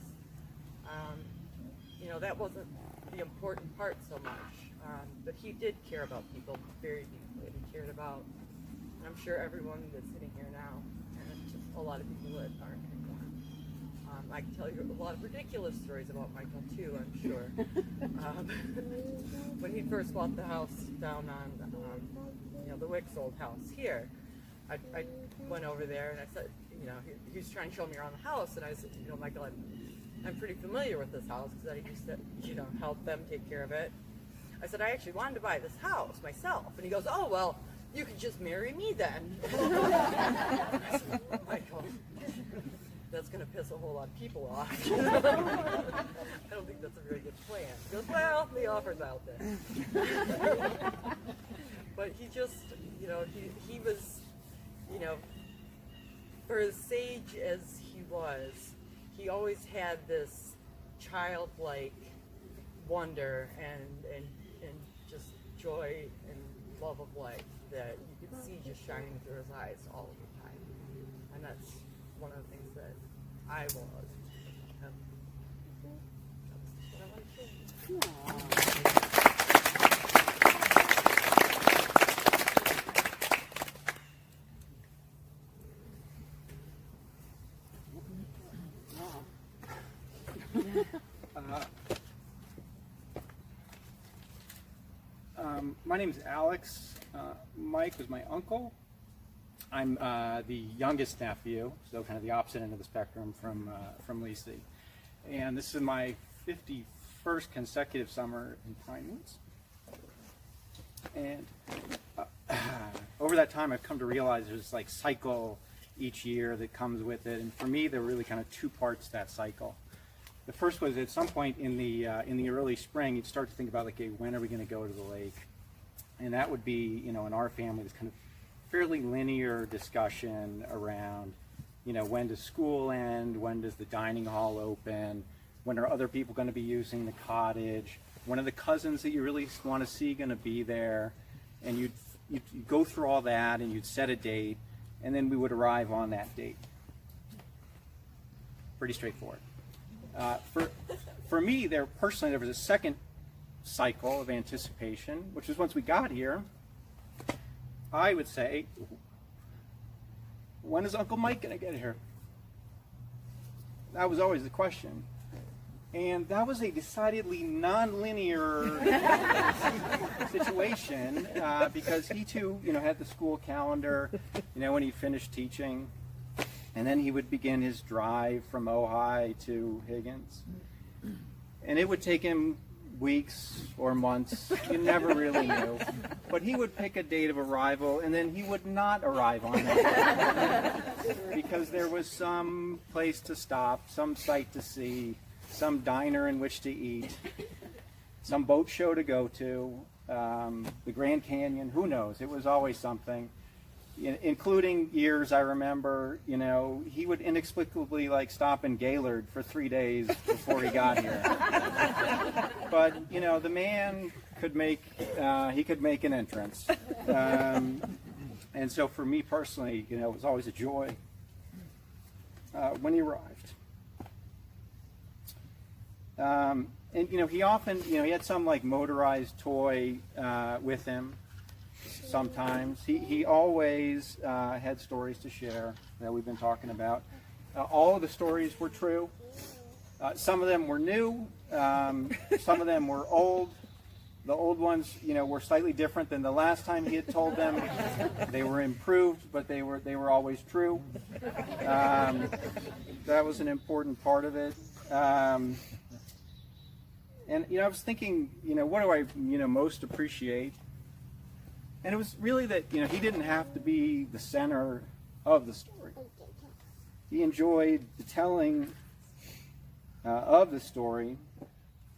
That wasn't the important part so much. But he did care about people very deeply. He cared about, and I'm sure everyone that's sitting here now, and just a lot of people that aren't anymore. I can tell you a lot of ridiculous stories about Michael too, I'm sure. When he first bought the house down on, the Wicks old house here, I went over there and I said, he was trying to show me around the house, and I said, Michael, I'm pretty familiar with this house because I used to, help them take care of it. I said, I actually wanted to buy this house myself. And he goes, oh, well, you could just marry me then. I said, Michael, that's going to piss a whole lot of people off. I don't think that's a very good plan. He goes, well, the offer's out there. But he just, he was, for as sage as he was, he always had this childlike wonder and just joy and love of life that you could see just shining through his eyes all the time. And that's one of the things that I love about him. That's what I want to share. My name's Alex. Mike was my uncle. I'm the youngest nephew, so kind of the opposite end of the spectrum from Lacey. And this is my 51st consecutive summer in Pinewoods. And over that time, I've come to realize there's like cycle each year that comes with it. And for me, there are really kind of two parts to that cycle. The first was at some point in the early spring, you'd start to think about, like, okay, when are we going to go to the lake? And that would be, in our family, this kind of fairly linear discussion around, when does school end? When does the dining hall open? When are other people going to be using the cottage? When are the cousins that you really want to see going to be there? And you'd go through all that, and you'd set a date, and then we would arrive on that date. Pretty straightforward. For me, there was a second cycle of anticipation, which was once we got here, I would say, when is Uncle Mike going to get here? That was always the question. And that was a decidedly non-linear situation because he too, had the school calendar, when he finished teaching. And then he would begin his drive from Ojai to Higgins. And it would take him weeks or months. You never really knew. But he would pick a date of arrival, and then he would not arrive on that because there was some place to stop, some sight to see, some diner in which to eat, some boat show to go to, the Grand Canyon, who knows? It was always something. Including years I remember, he would inexplicably stop in Gaylord for 3 days before he got here. But the man could make an entrance, and so for me personally, it was always a joy when he arrived. And he often, he had some motorized toy with him. Sometimes he always had stories to share that we've been talking about. All of the stories were true. Some of them were new. Some of them were old. The old ones, were slightly different than the last time he had told them. They were improved, but they were always true. That was an important part of it. And I was thinking, what do I most appreciate? And it was really that, he didn't have to be the center of the story. He enjoyed the telling of the story.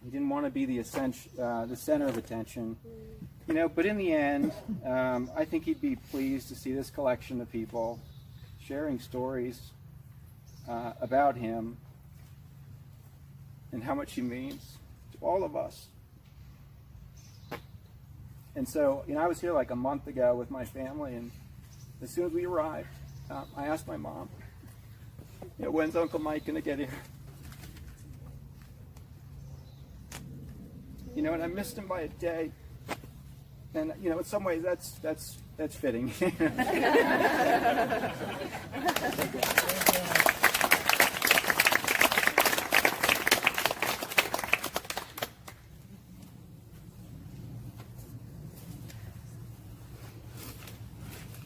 He didn't want to be the center of attention. But in the end, I think he'd be pleased to see this collection of people sharing stories about him and how much he means to all of us. And so, I was here a month ago with my family, and as soon as we arrived, I asked my mom, when's Uncle Mike going to get here? And I missed him by a day. And, in some ways, that's fitting.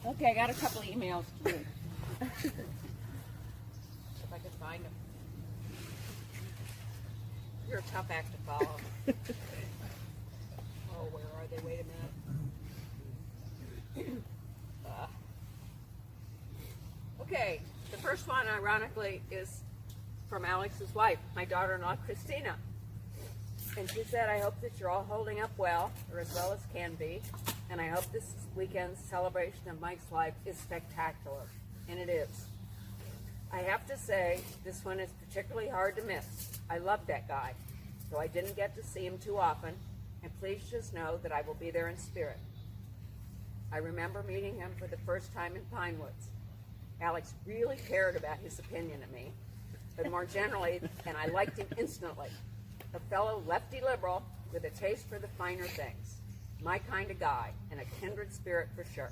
Okay, I got a couple of emails to read. If I could find them. You're a tough act to follow. Oh, where are they? Wait a minute. Okay, the first one, ironically, is from Alex's wife, my daughter-in-law, Christina. And she said, I hope that you're all holding up well, or as well as can be. And I hope this weekend's celebration of Mike's life is spectacular. And it is. I have to say, this one is particularly hard to miss. I love that guy, though I didn't get to see him too often. And please just know that I will be there in spirit. I remember meeting him for the first time in Pine Woods. Alex really cared about his opinion of me, but more generally, and I liked him instantly. A fellow lefty liberal with a taste for the finer things. My kind of guy, and a kindred spirit for sure.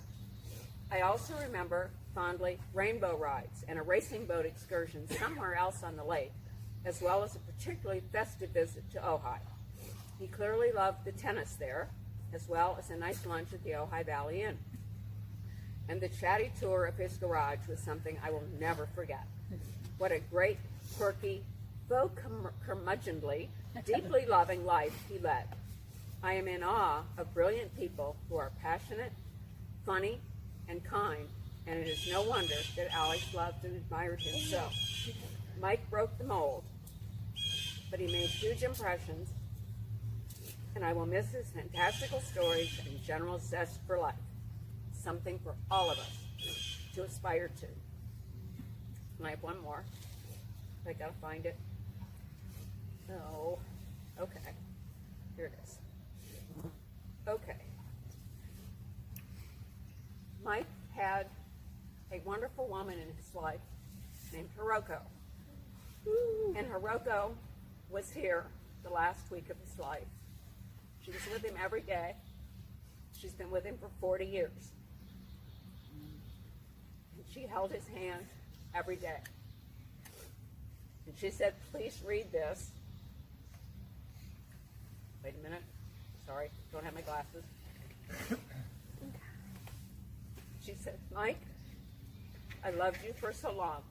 I also remember fondly rainbow rides and a racing boat excursion somewhere else on the lake, as well as a particularly festive visit to Ojai. He clearly loved the tennis there, as well as a nice lunch at the Ojai Valley Inn. And the chatty tour of his garage was something I will never forget. What a great, quirky, though curmudgeonly, deeply loving life he led. I am in awe of brilliant people who are passionate, funny, and kind, and it is no wonder that Alex loved and admired him so. Mike broke the mold. but he made huge impressions, and I will miss his fantastical stories and general zest for life. Something for all of us to aspire to. And I have one more. I gotta find it. Oh, okay. Here it is. Okay. Mike had a wonderful woman in his life named Hiroko. And Hiroko was here the last week of his life. She was with him every day. She's been with him for 40 years. And she held his hand every day. And she said, please read this. Wait a minute. Sorry, don't have my glasses. She said, Mike, I loved you for so long,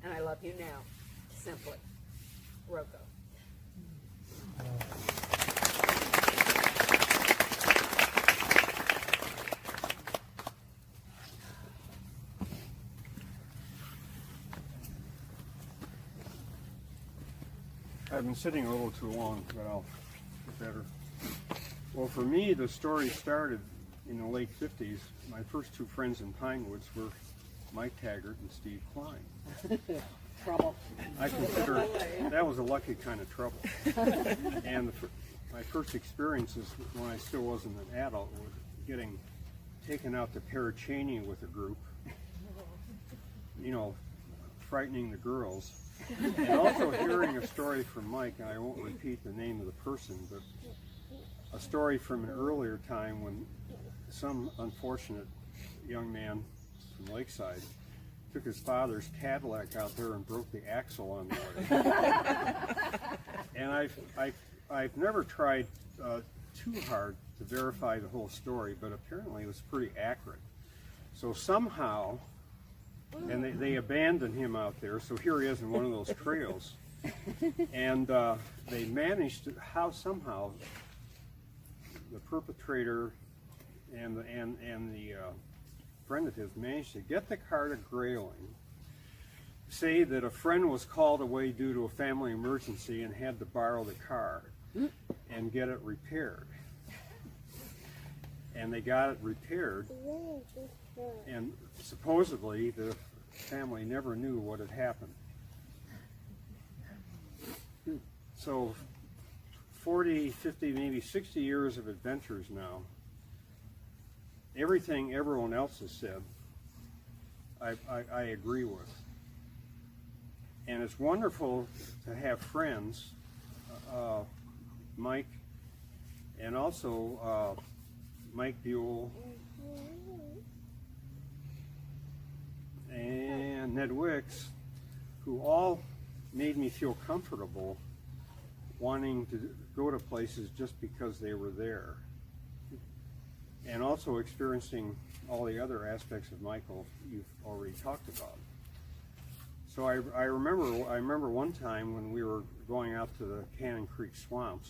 and I love you now. Simply, Rocco. I've been sitting a little too long, but I'll get better. Well, for me, the story started in the late 50s. My first two friends in Pinewoods were Mike Taggart and Steve Klein. Trouble. I consider that was a lucky kind of trouble. And my first experiences when I still wasn't an adult was getting taken out to Parachaney with a group, you know, frightening the girls. And also hearing a story from Mike, and I won't repeat the name of the person, but a story from an earlier time when some unfortunate young man from Lakeside took his father's Cadillac out there and broke the axle on the way. And I've never tried too hard to verify the whole story, but apparently it was pretty accurate. So somehow, and they abandoned him out there, so here he is in one of those trails. And they managed to, somehow, the perpetrator and the friend of his managed to get the car to Grayling, say that a friend was called away due to a family emergency and had to borrow the car and get it repaired. And they got it repaired, and supposedly the family never knew what had happened. So 40, 50, maybe 60 years of adventures now, everything everyone else has said, I agree with. And it's wonderful to have friends, Mike, and also Mike Buell, and Ned Wicks, who all made me feel comfortable wanting to go to places just because they were there. And also experiencing all the other aspects of Michael you've already talked about. So I remember one time when we were going out to the Cannon Creek swamps,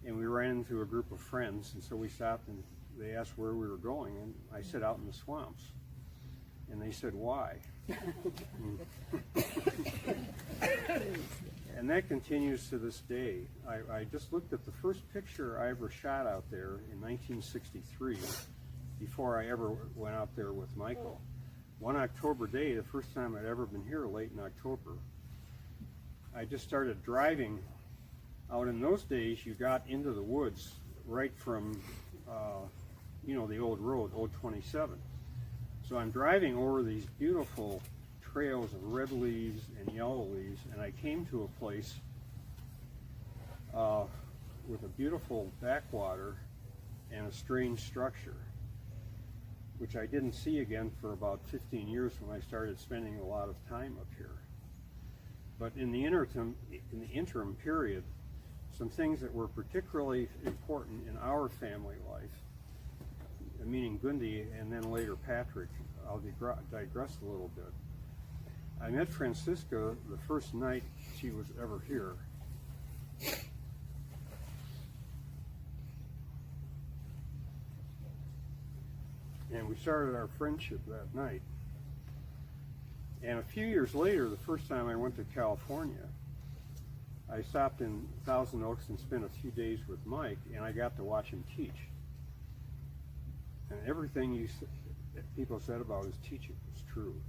and we ran into a group of friends, and so we stopped and they asked where we were going, and I said out in the swamps. And they said, why? And that continues to this day. I just looked at the first picture I ever shot out there in 1963, before I ever went out there with Michael. One October day, the first time I'd ever been here late in October, I just started driving out. In those days, you got into the woods right from, you know, the old road, Old 27. So I'm driving over these beautiful trails of red leaves and yellow leaves, and I came to a place with a beautiful backwater and a strange structure, which I didn't see again for about 15 years when I started spending a lot of time up here. But in the interim period, some things that were particularly important in our family life, meaning Gundi and then later Patrick, I'll digress a little bit. I met Francisca the first night she was ever here. And we started our friendship that night. And a few years later, the first time I went to California, I stopped in Thousand Oaks and spent a few days with Mike, and I got to watch him teach. And everything people said about his teaching was true.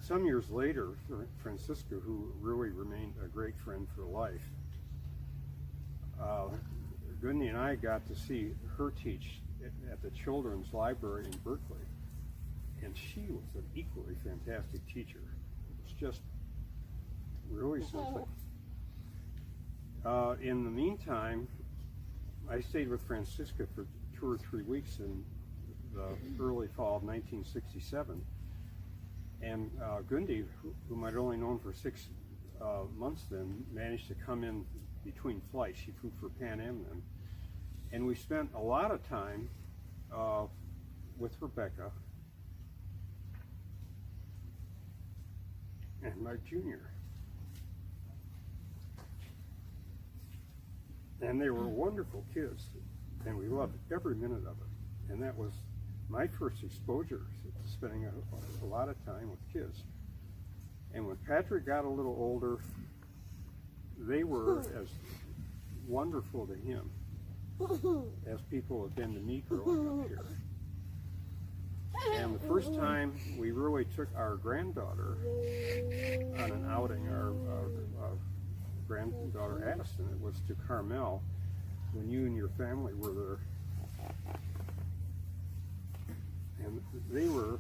Some years later, Francisca, who really remained a great friend for life, Gundy and I got to see her teach at the Children's Library in Berkeley, and she was an equally fantastic teacher. It was just really something. In the meantime, I stayed with Francisca for 2 or 3 weeks in the early fall of 1967, and Gundy, whom I'd only known for 6 months then, managed to come in between flights. She flew for Pan Am then, and we spent a lot of time with Rebecca and Mike Jr. And they were wonderful kids, and we loved every minute of it. And that was my first exposure to spending a lot of time with kids. And when Patrick got a little older, they were as wonderful to him as people have been to me growing up here. And the first time we really took our granddaughter on an outing, our granddaughter Addison, it was to Carmel when you and your family were there. And they were,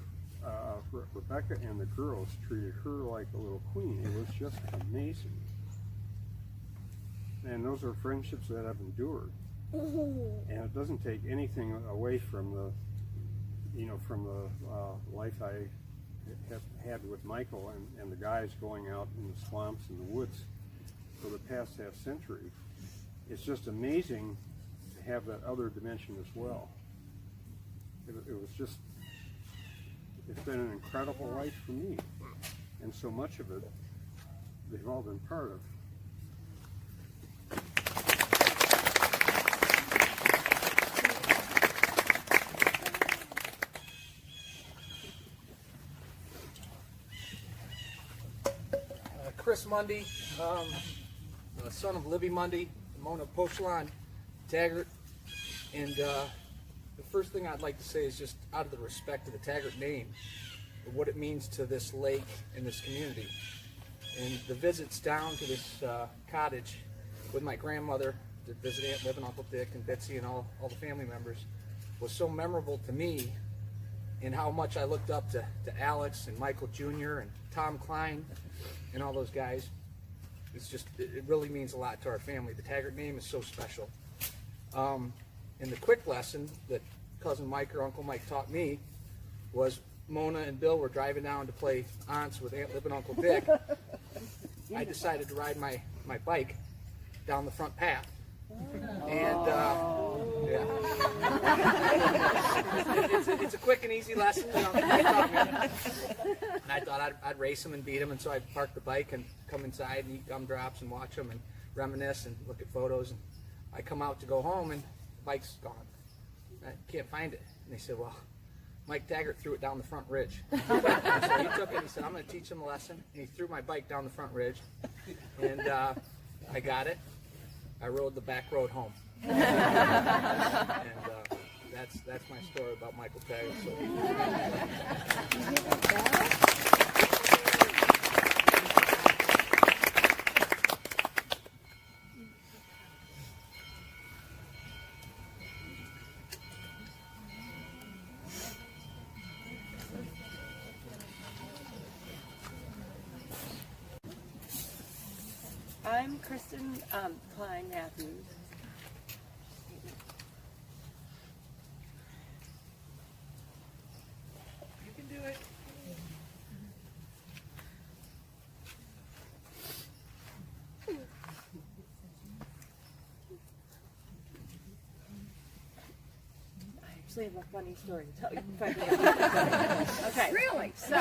Rebecca and the girls treated her like a little queen. It was just amazing. And those are friendships that have endured. And it doesn't take anything away from the, from the life I have had with Michael and the guys going out in the swamps and the woods for the past half century. It's just amazing to have that other dimension as well. It was just, it's been an incredible life for me. And so much of it, they've all been part of. Chris Mundy, the son of Libby Mundy, Mona Pochelon, Taggart, and the first thing I'd like to say is just out of the respect of the Taggart name, what it means to this lake and this community. And the visits down to this cottage with my grandmother to visit Aunt Liv and Uncle Dick and Betsy and all the family members was so memorable to me, and how much I looked up to Alex and Michael Jr. and Tom Klein and all those guys. It's just, it really means a lot to our family. The Taggart name is so special. And the quick lesson that cousin Mike or Uncle Mike taught me was Mona and Bill were driving down to play aunts with Aunt Lib and Uncle Dick. I decided to ride my bike down the front path. And yeah. it's a quick and easy lesson. And I thought I'd race them and beat them, and so I parked the bike and come inside and eat gumdrops and watch them and reminisce and look at photos. And I come out to go home, and the bike's gone. I can't find it. And they said, well, Mike Taggart threw it down the front ridge. So he took it and he said, I'm going to teach him a lesson. And he threw my bike down the front ridge. And I got it. I rode the back road home. And that's my story about Michael Taggart. I'm Kristen Klein Matthews. You can do it. I actually have a funny story to tell you. Okay. Really? So,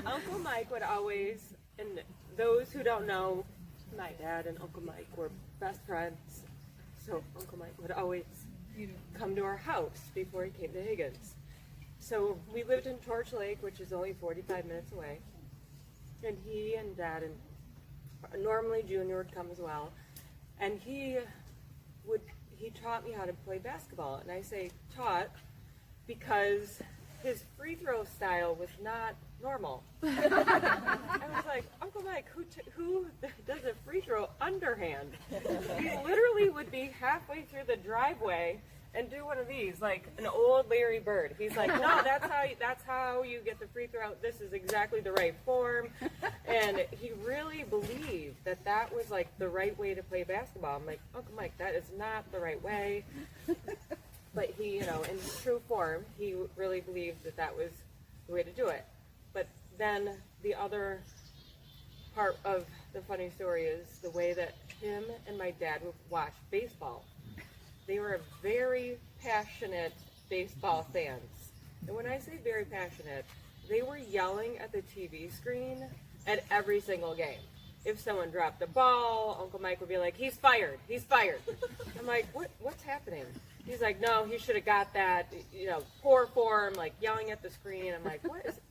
Uncle Mike would always, and those who don't know, my dad and Uncle Mike were best friends. So Uncle Mike would always come to our house before he came to Higgins. So we lived in Torch Lake, which is only 45 minutes away. And he and Dad and normally Junior would come as well, and he taught me how to play basketball. And I say taught because his free throw style was not normal. I was like, Uncle Mike, who does a free throw underhand? He literally would be halfway through the driveway and do one of these, like an old Larry Bird. He's like, no, that's how you get the free throw out. This is exactly the right form. And he really believed that that was like the right way to play basketball. I'm like, Uncle Mike, that is not the right way. But he, in true form, he really believed that that was the way to do it. But then the other part of the funny story is the way that him and my dad would watch baseball. They were very passionate baseball fans. And when I say very passionate, they were yelling at the TV screen at every single game. If someone dropped the ball, Uncle Mike would be like, he's fired, he's fired. I'm like, what's happening? He's like, no, he should have got that, poor form, like yelling at the screen. I'm like, what is it?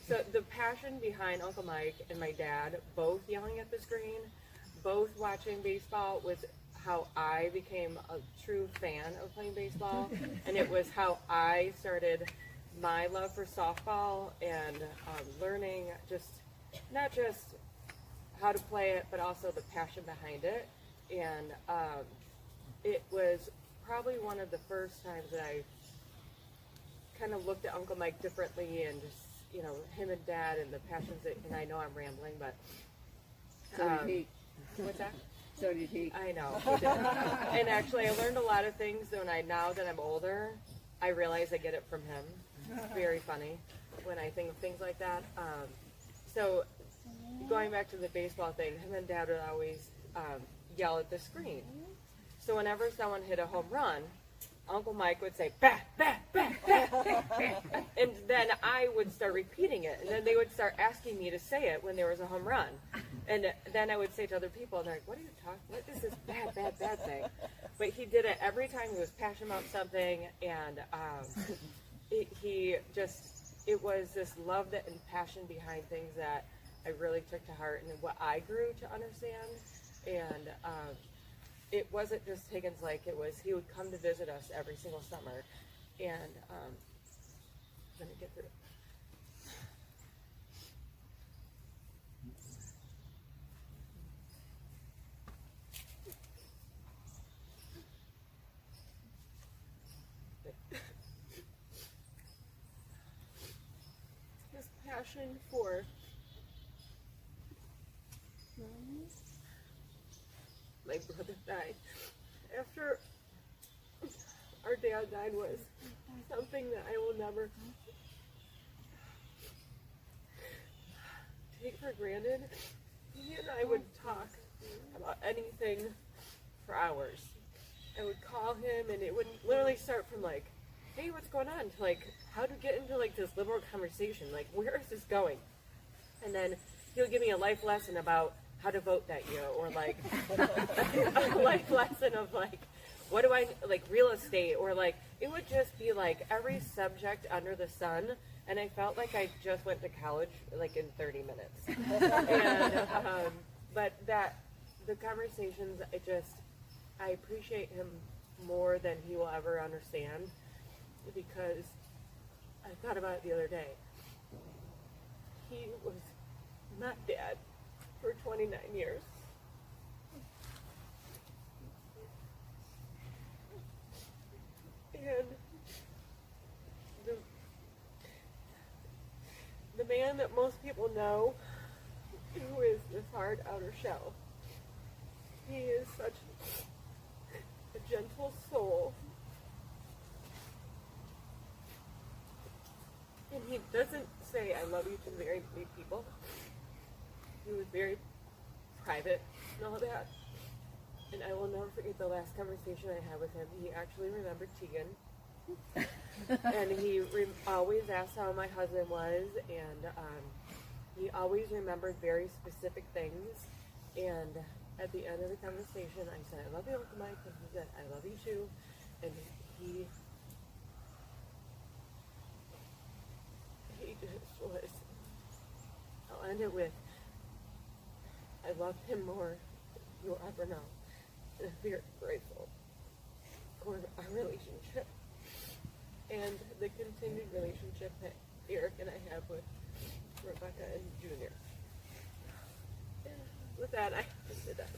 So the passion behind Uncle Mike and my dad, both yelling at the screen, both watching baseball, was how I became a true fan of playing baseball. And it was how I started my love for softball and learning not just how to play it, but also the passion behind it. And it was probably one of the first times that I kind of looked at Uncle Mike differently, and just, him and Dad and the passions that, and I know I'm rambling, but. So did he. What's that? So did he. I know. He did. And actually, I learned a lot of things now that I'm older, I realize I get it from him. It's very funny when I think of things like that. So going back to the baseball thing, him and Dad would always yell at the screen. So whenever someone hit a home run, Uncle Mike would say, bat, bat, bat, bat, bat, bat. And then I would start repeating it. And then they would start asking me to say it when there was a home run. And then I would say to other people, and they're like, what are you talking, what is this bad, bad, bad thing? But he did it every time he was passionate about something. And it was this love and passion behind things that I really took to heart, and what I grew to understand. And it wasn't just Higgins, like it was, he would come to visit us every single summer. And let me get through it. His passion for my brother died. After our dad died was something that I will never take for granted. He and I would talk about anything for hours. I would call him, and it would literally start from like, hey, what's going on, to like, how to get into like this liberal conversation, like, where is this going? And then he'll give me a life lesson about how to vote that year, or like a life lesson of like, what do I, like real estate, or like, it would just be like every subject under the sun, and I felt like I just went to college like in 30 minutes. And but the conversations, I appreciate him more than he will ever understand, because I thought about it the other day. He was not Dad for 29 years. And the man that most people know, who is this hard outer shell, he is such a gentle soul. And he doesn't say, I love you to very many people. He was very private and all that. And I will never forget the last conversation I had with him. He actually remembered Tegan. And he always asked how my husband was. And he always remembered very specific things. And at the end of the conversation, I said, I love you, Uncle Mike. And he said, I love you too. And he just was, I'll end it with, I love him more than you'll ever know. And I'm very grateful for our relationship and the continued relationship that Eric and I have with Rebecca and Junior. And with that, I did that.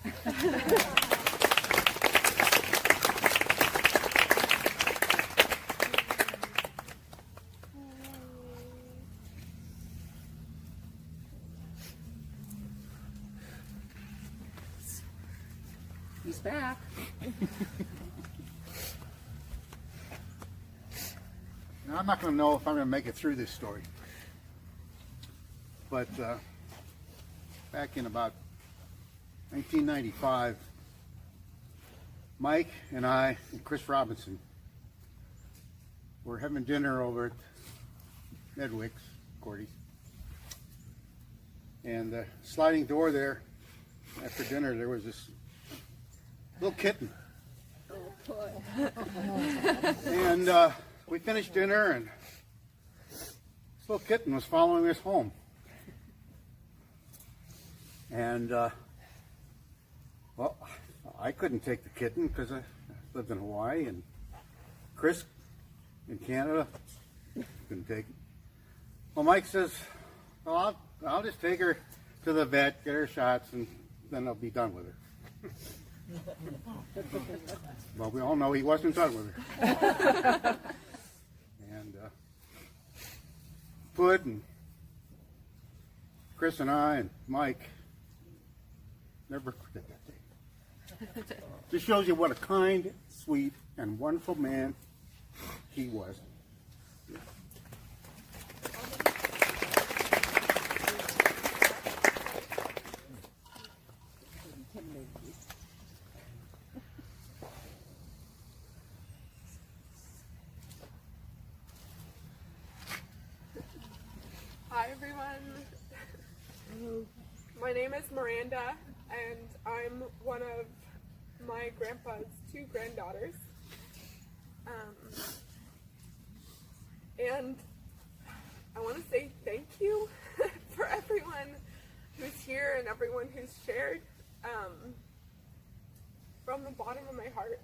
He's back. Now, I'm not going to know if I'm going to make it through this story, but back in about 1995, Mike and I and Chris Robinson were having dinner over at Medwick's, Cordy's, and the sliding door there after dinner, there was this little kitten. Oh boy. And we finished dinner, and this little kitten was following us home. And, well, I couldn't take the kitten because I lived in Hawaii, and Chris in Canada couldn't take it. Well, Mike says, well, I'll just take her to the vet, get her shots, and then I'll be done with her. Well, we all know he wasn't done with her. And Bud and Chris and I and Mike never forget that day. Just shows you what a kind, sweet, and wonderful man he was. Hi everyone. My name is Miranda, and I'm one of my grandpa's two granddaughters. And I want to say thank you for everyone who's here and everyone who's shared, from the bottom of my heart.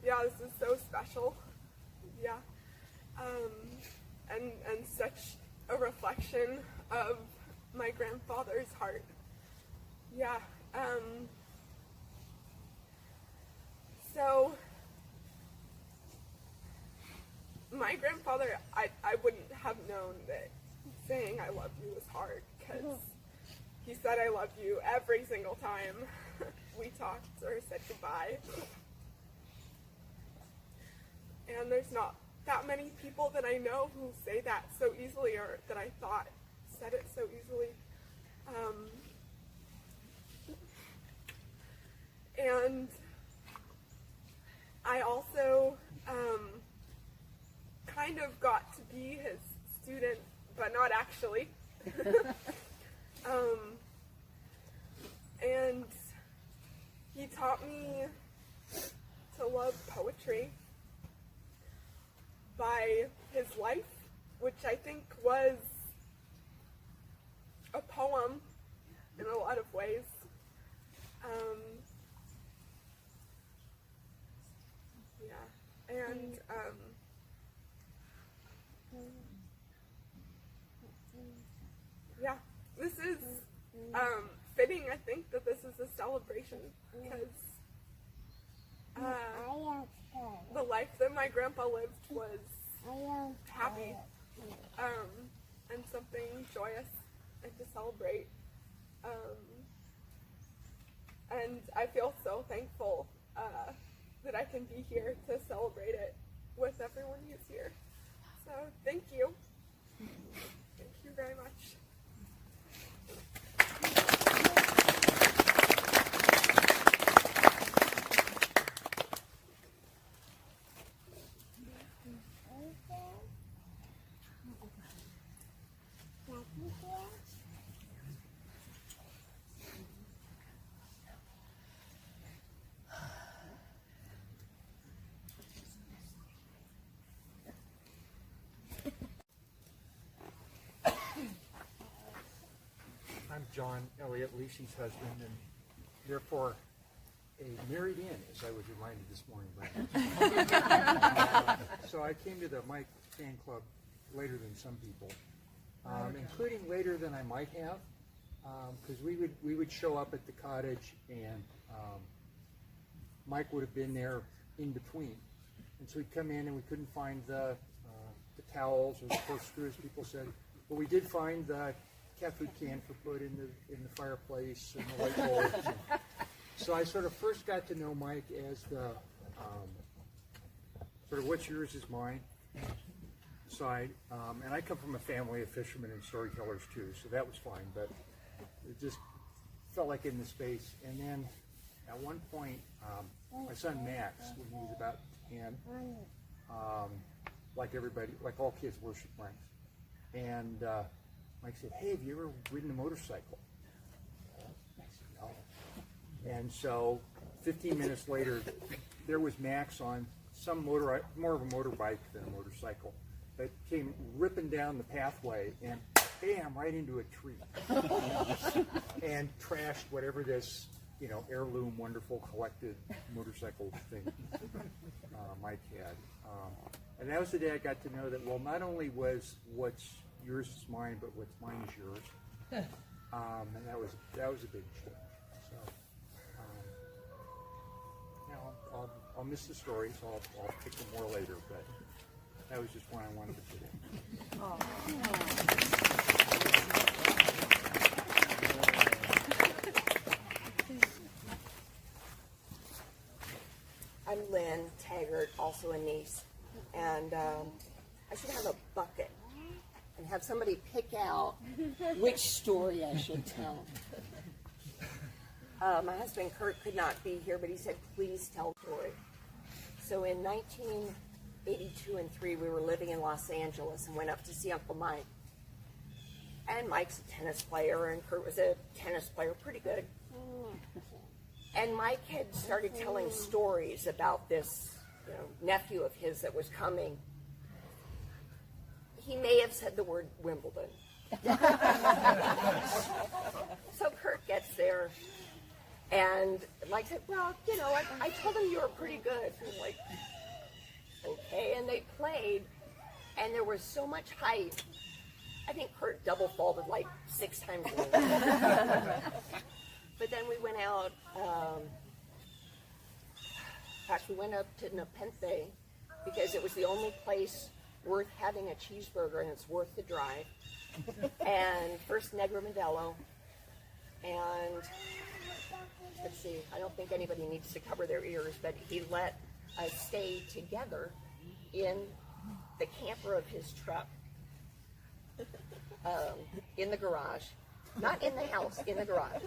Yeah, this is so special. Yeah. And such a reflection of my grandfather's heart. Yeah. So, my grandfather, I wouldn't have known that saying I love you was hard, because he said I love you every single time we talked or said goodbye. And there's not that many people that I know who say that so easily, or that I thought said it so easily. And I also kind of got to be his student, but not actually. And he taught me to love poetry by his life, which I think was a poem in a lot of ways. Yeah, and yeah, this is fitting. I think that this is a celebration, because the life that my grandpa lived was happy, and something joyous and to celebrate. And I feel so thankful that I can be here to celebrate it with everyone who's here. So thank you. Thank you very much. I'm John Elliott, Lacey's husband, and therefore a married in, as I was reminded this morning by so I came to the Mike fan club later than some people, including later than I might have, because we would show up at the cottage and Mike would have been there in between, and so we'd come in and we couldn't find the towels or the corkscrew, as people said, but we did find the cat food can for put in the fireplace and the light bulbs. So I sort of first got to know Mike as the sort of what's yours is mine side, and I come from a family of fishermen and storytellers too, so that was fine, but it just felt like in the space. And then at one point, my son Max, when he was about 10, like everybody, like all kids, worship Mike. And Mike said, "Hey, have you ever ridden a motorcycle?" I said, "No." And so 15 minutes later, there was Max on some more of a motorbike than a motorcycle, that came ripping down the pathway and bam, right into a tree and trashed whatever this, heirloom, wonderful collected motorcycle thing Mike had. And that was the day I got to know that, well, not only was what's yours is mine, but what's mine is yours. And that was a big change. So, I'll miss the stories. I'll pick them more later, but that was just one I wanted to put in. I'm Lynn Taggart, also a niece, and I should have a bucket and have somebody pick out which story I should tell. My husband Kurt could not be here, but he said, "Please tell a story." So in 1982 and 3, we were living in Los Angeles and went up to see Uncle Mike. And Mike's a tennis player, and Kurt was a tennis player, pretty good. And Mike had started telling stories about this nephew of his that was coming. He may have said the word Wimbledon. So Kurt gets there, and Mike said, "Well, I told him you were pretty good." And I'm like, okay. And they played, and there was so much hype. I think Kurt double faulted like 6 times. But then we went out, we went up to Nepenthe because it was the only place worth having a cheeseburger, and it's worth the drive. And first Negra Modelo, and let's see, I don't think anybody needs to cover their ears, but he let us stay together in the camper of his truck, in the garage. Not in the house, in the garage.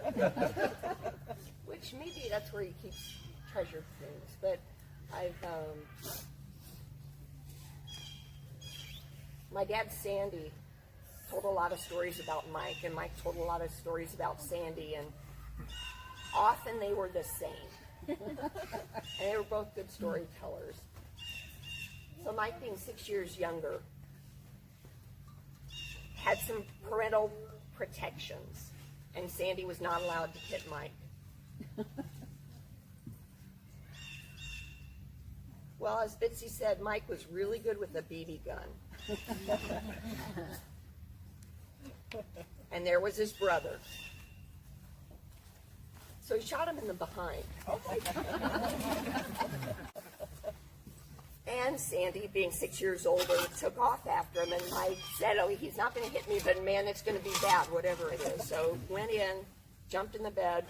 Which maybe that's where he keeps treasured things. But my dad Sandy told a lot of stories about Mike, and Mike told a lot of stories about Sandy, and often they were the same. And they were both good storytellers. So Mike, being 6 years younger, had some parental protections, and Sandy was not allowed to hit Mike. Well, as Bitsy said, Mike was really good with a BB gun. And there was his brother. So he shot him in the behind. And Sandy, being 6 years older, took off after him, and Mike said, "Oh, he's not going to hit me, but man, it's going to be bad, whatever it is." So went in, jumped in the bed,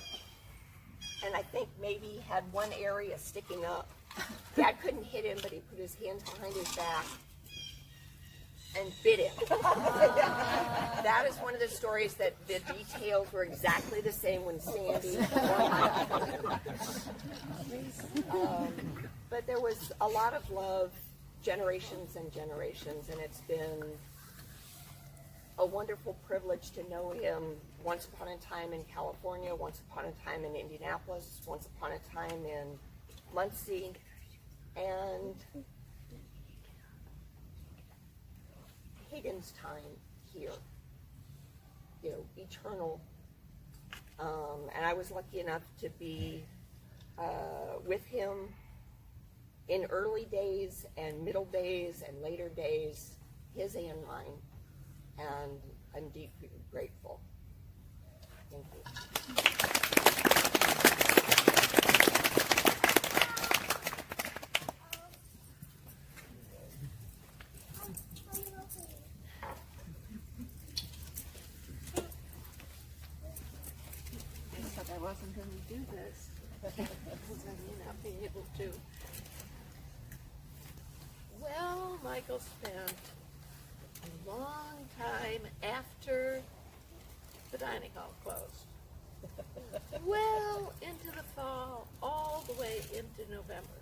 and I think maybe he had one area sticking up. Dad couldn't hit him, but he put his hands behind his back and bit him. That is one of the stories that the details were exactly the same when Sandy or Mike. But there was a lot of love, generations and generations, and it's been a wonderful privilege to know him once upon a time in California, once upon a time in Indianapolis, once upon a time in Muncie, and Higgins time here. Eternal And I was lucky enough to be with him in early days and middle days and later days, his and mine. And I'm deeply grateful. Thank you. I wasn't going to do this because I may not be able to. Well, Michael spent a long time after the dining hall closed. Well into the fall, all the way into November.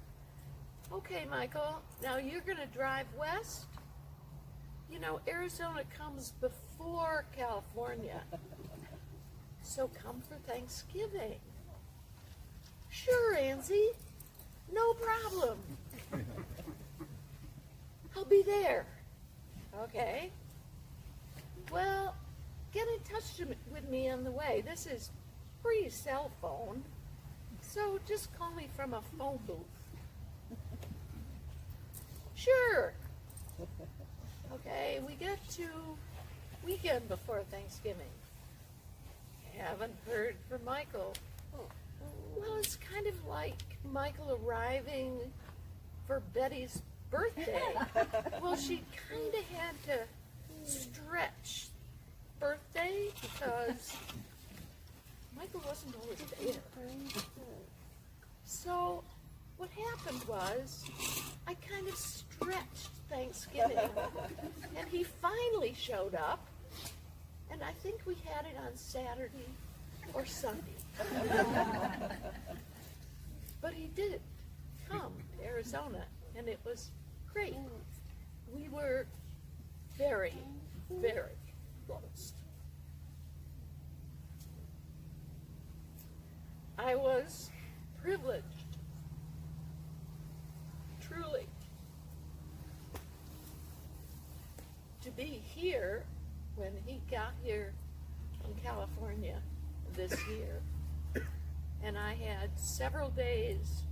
Okay, Michael, now you're going to drive west. You know, Arizona comes before California. So come for Thanksgiving. Sure, Anzie. No problem. I'll be there. Okay. Well, get in touch with me on the way. This is pre-cell phone, so just call me from a phone booth. Sure. Okay, we get to weekend before Thanksgiving. Haven't heard from Michael. Well, it's kind of like Michael arriving for Betty's birthday. Well, she kind of had to stretch birthday because Michael wasn't always there. So what happened was I kind of stretched Thanksgiving, and he finally showed up. And I think we had it on Saturday or Sunday. But he did come to Arizona, and it was great. We were very, very close. I was privileged, truly, to be here when he got here from California this year. And I had several days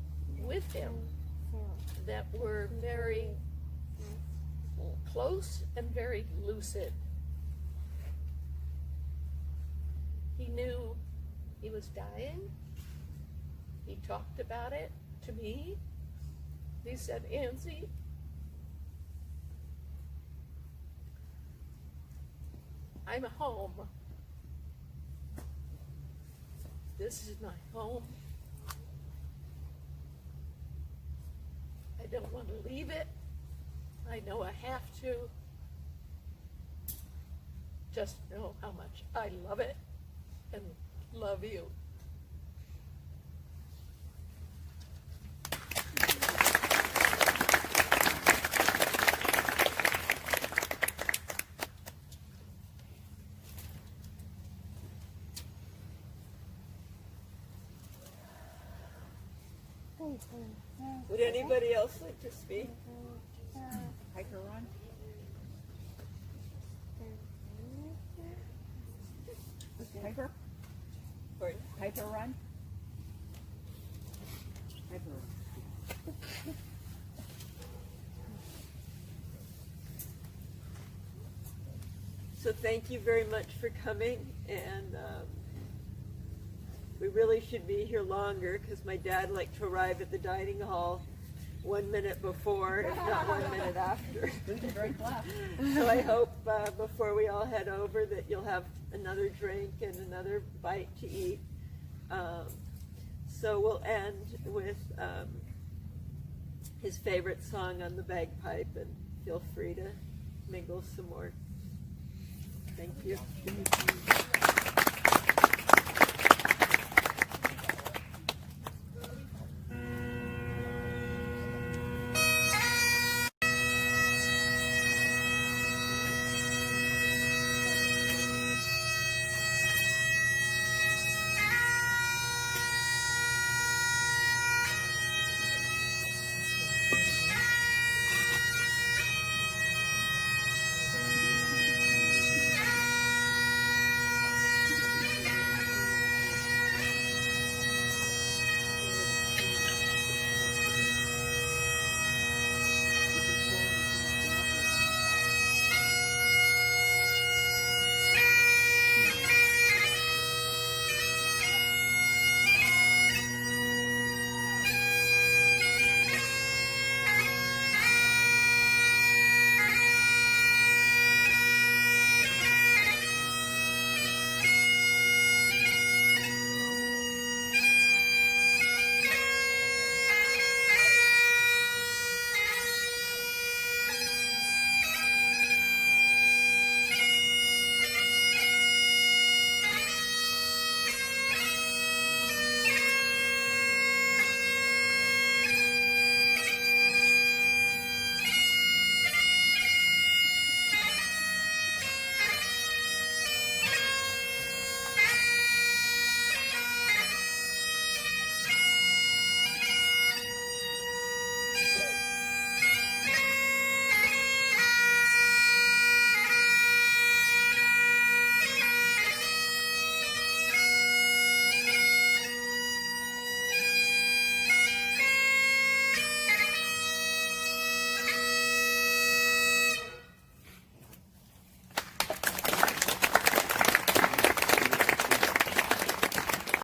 with him that were very close and very lucid. He knew he was dying. He talked about it to me. He said, Anzie, I'm home. This is my home. I don't want to leave it. I know I have to. Just know how much I love it and love you. Would anybody else like to speak? Hiker run. Hiker? Pardon? Hiker run? Hiker run. So thank you very much for coming, and we really should be here longer because my dad liked to arrive at the dining hall 1 minute before, if not 1 minute after. So I hope before we all head over that you'll have another drink and another bite to eat. So we'll end with his favorite song on the bagpipe, and feel free to mingle some more. Thank you.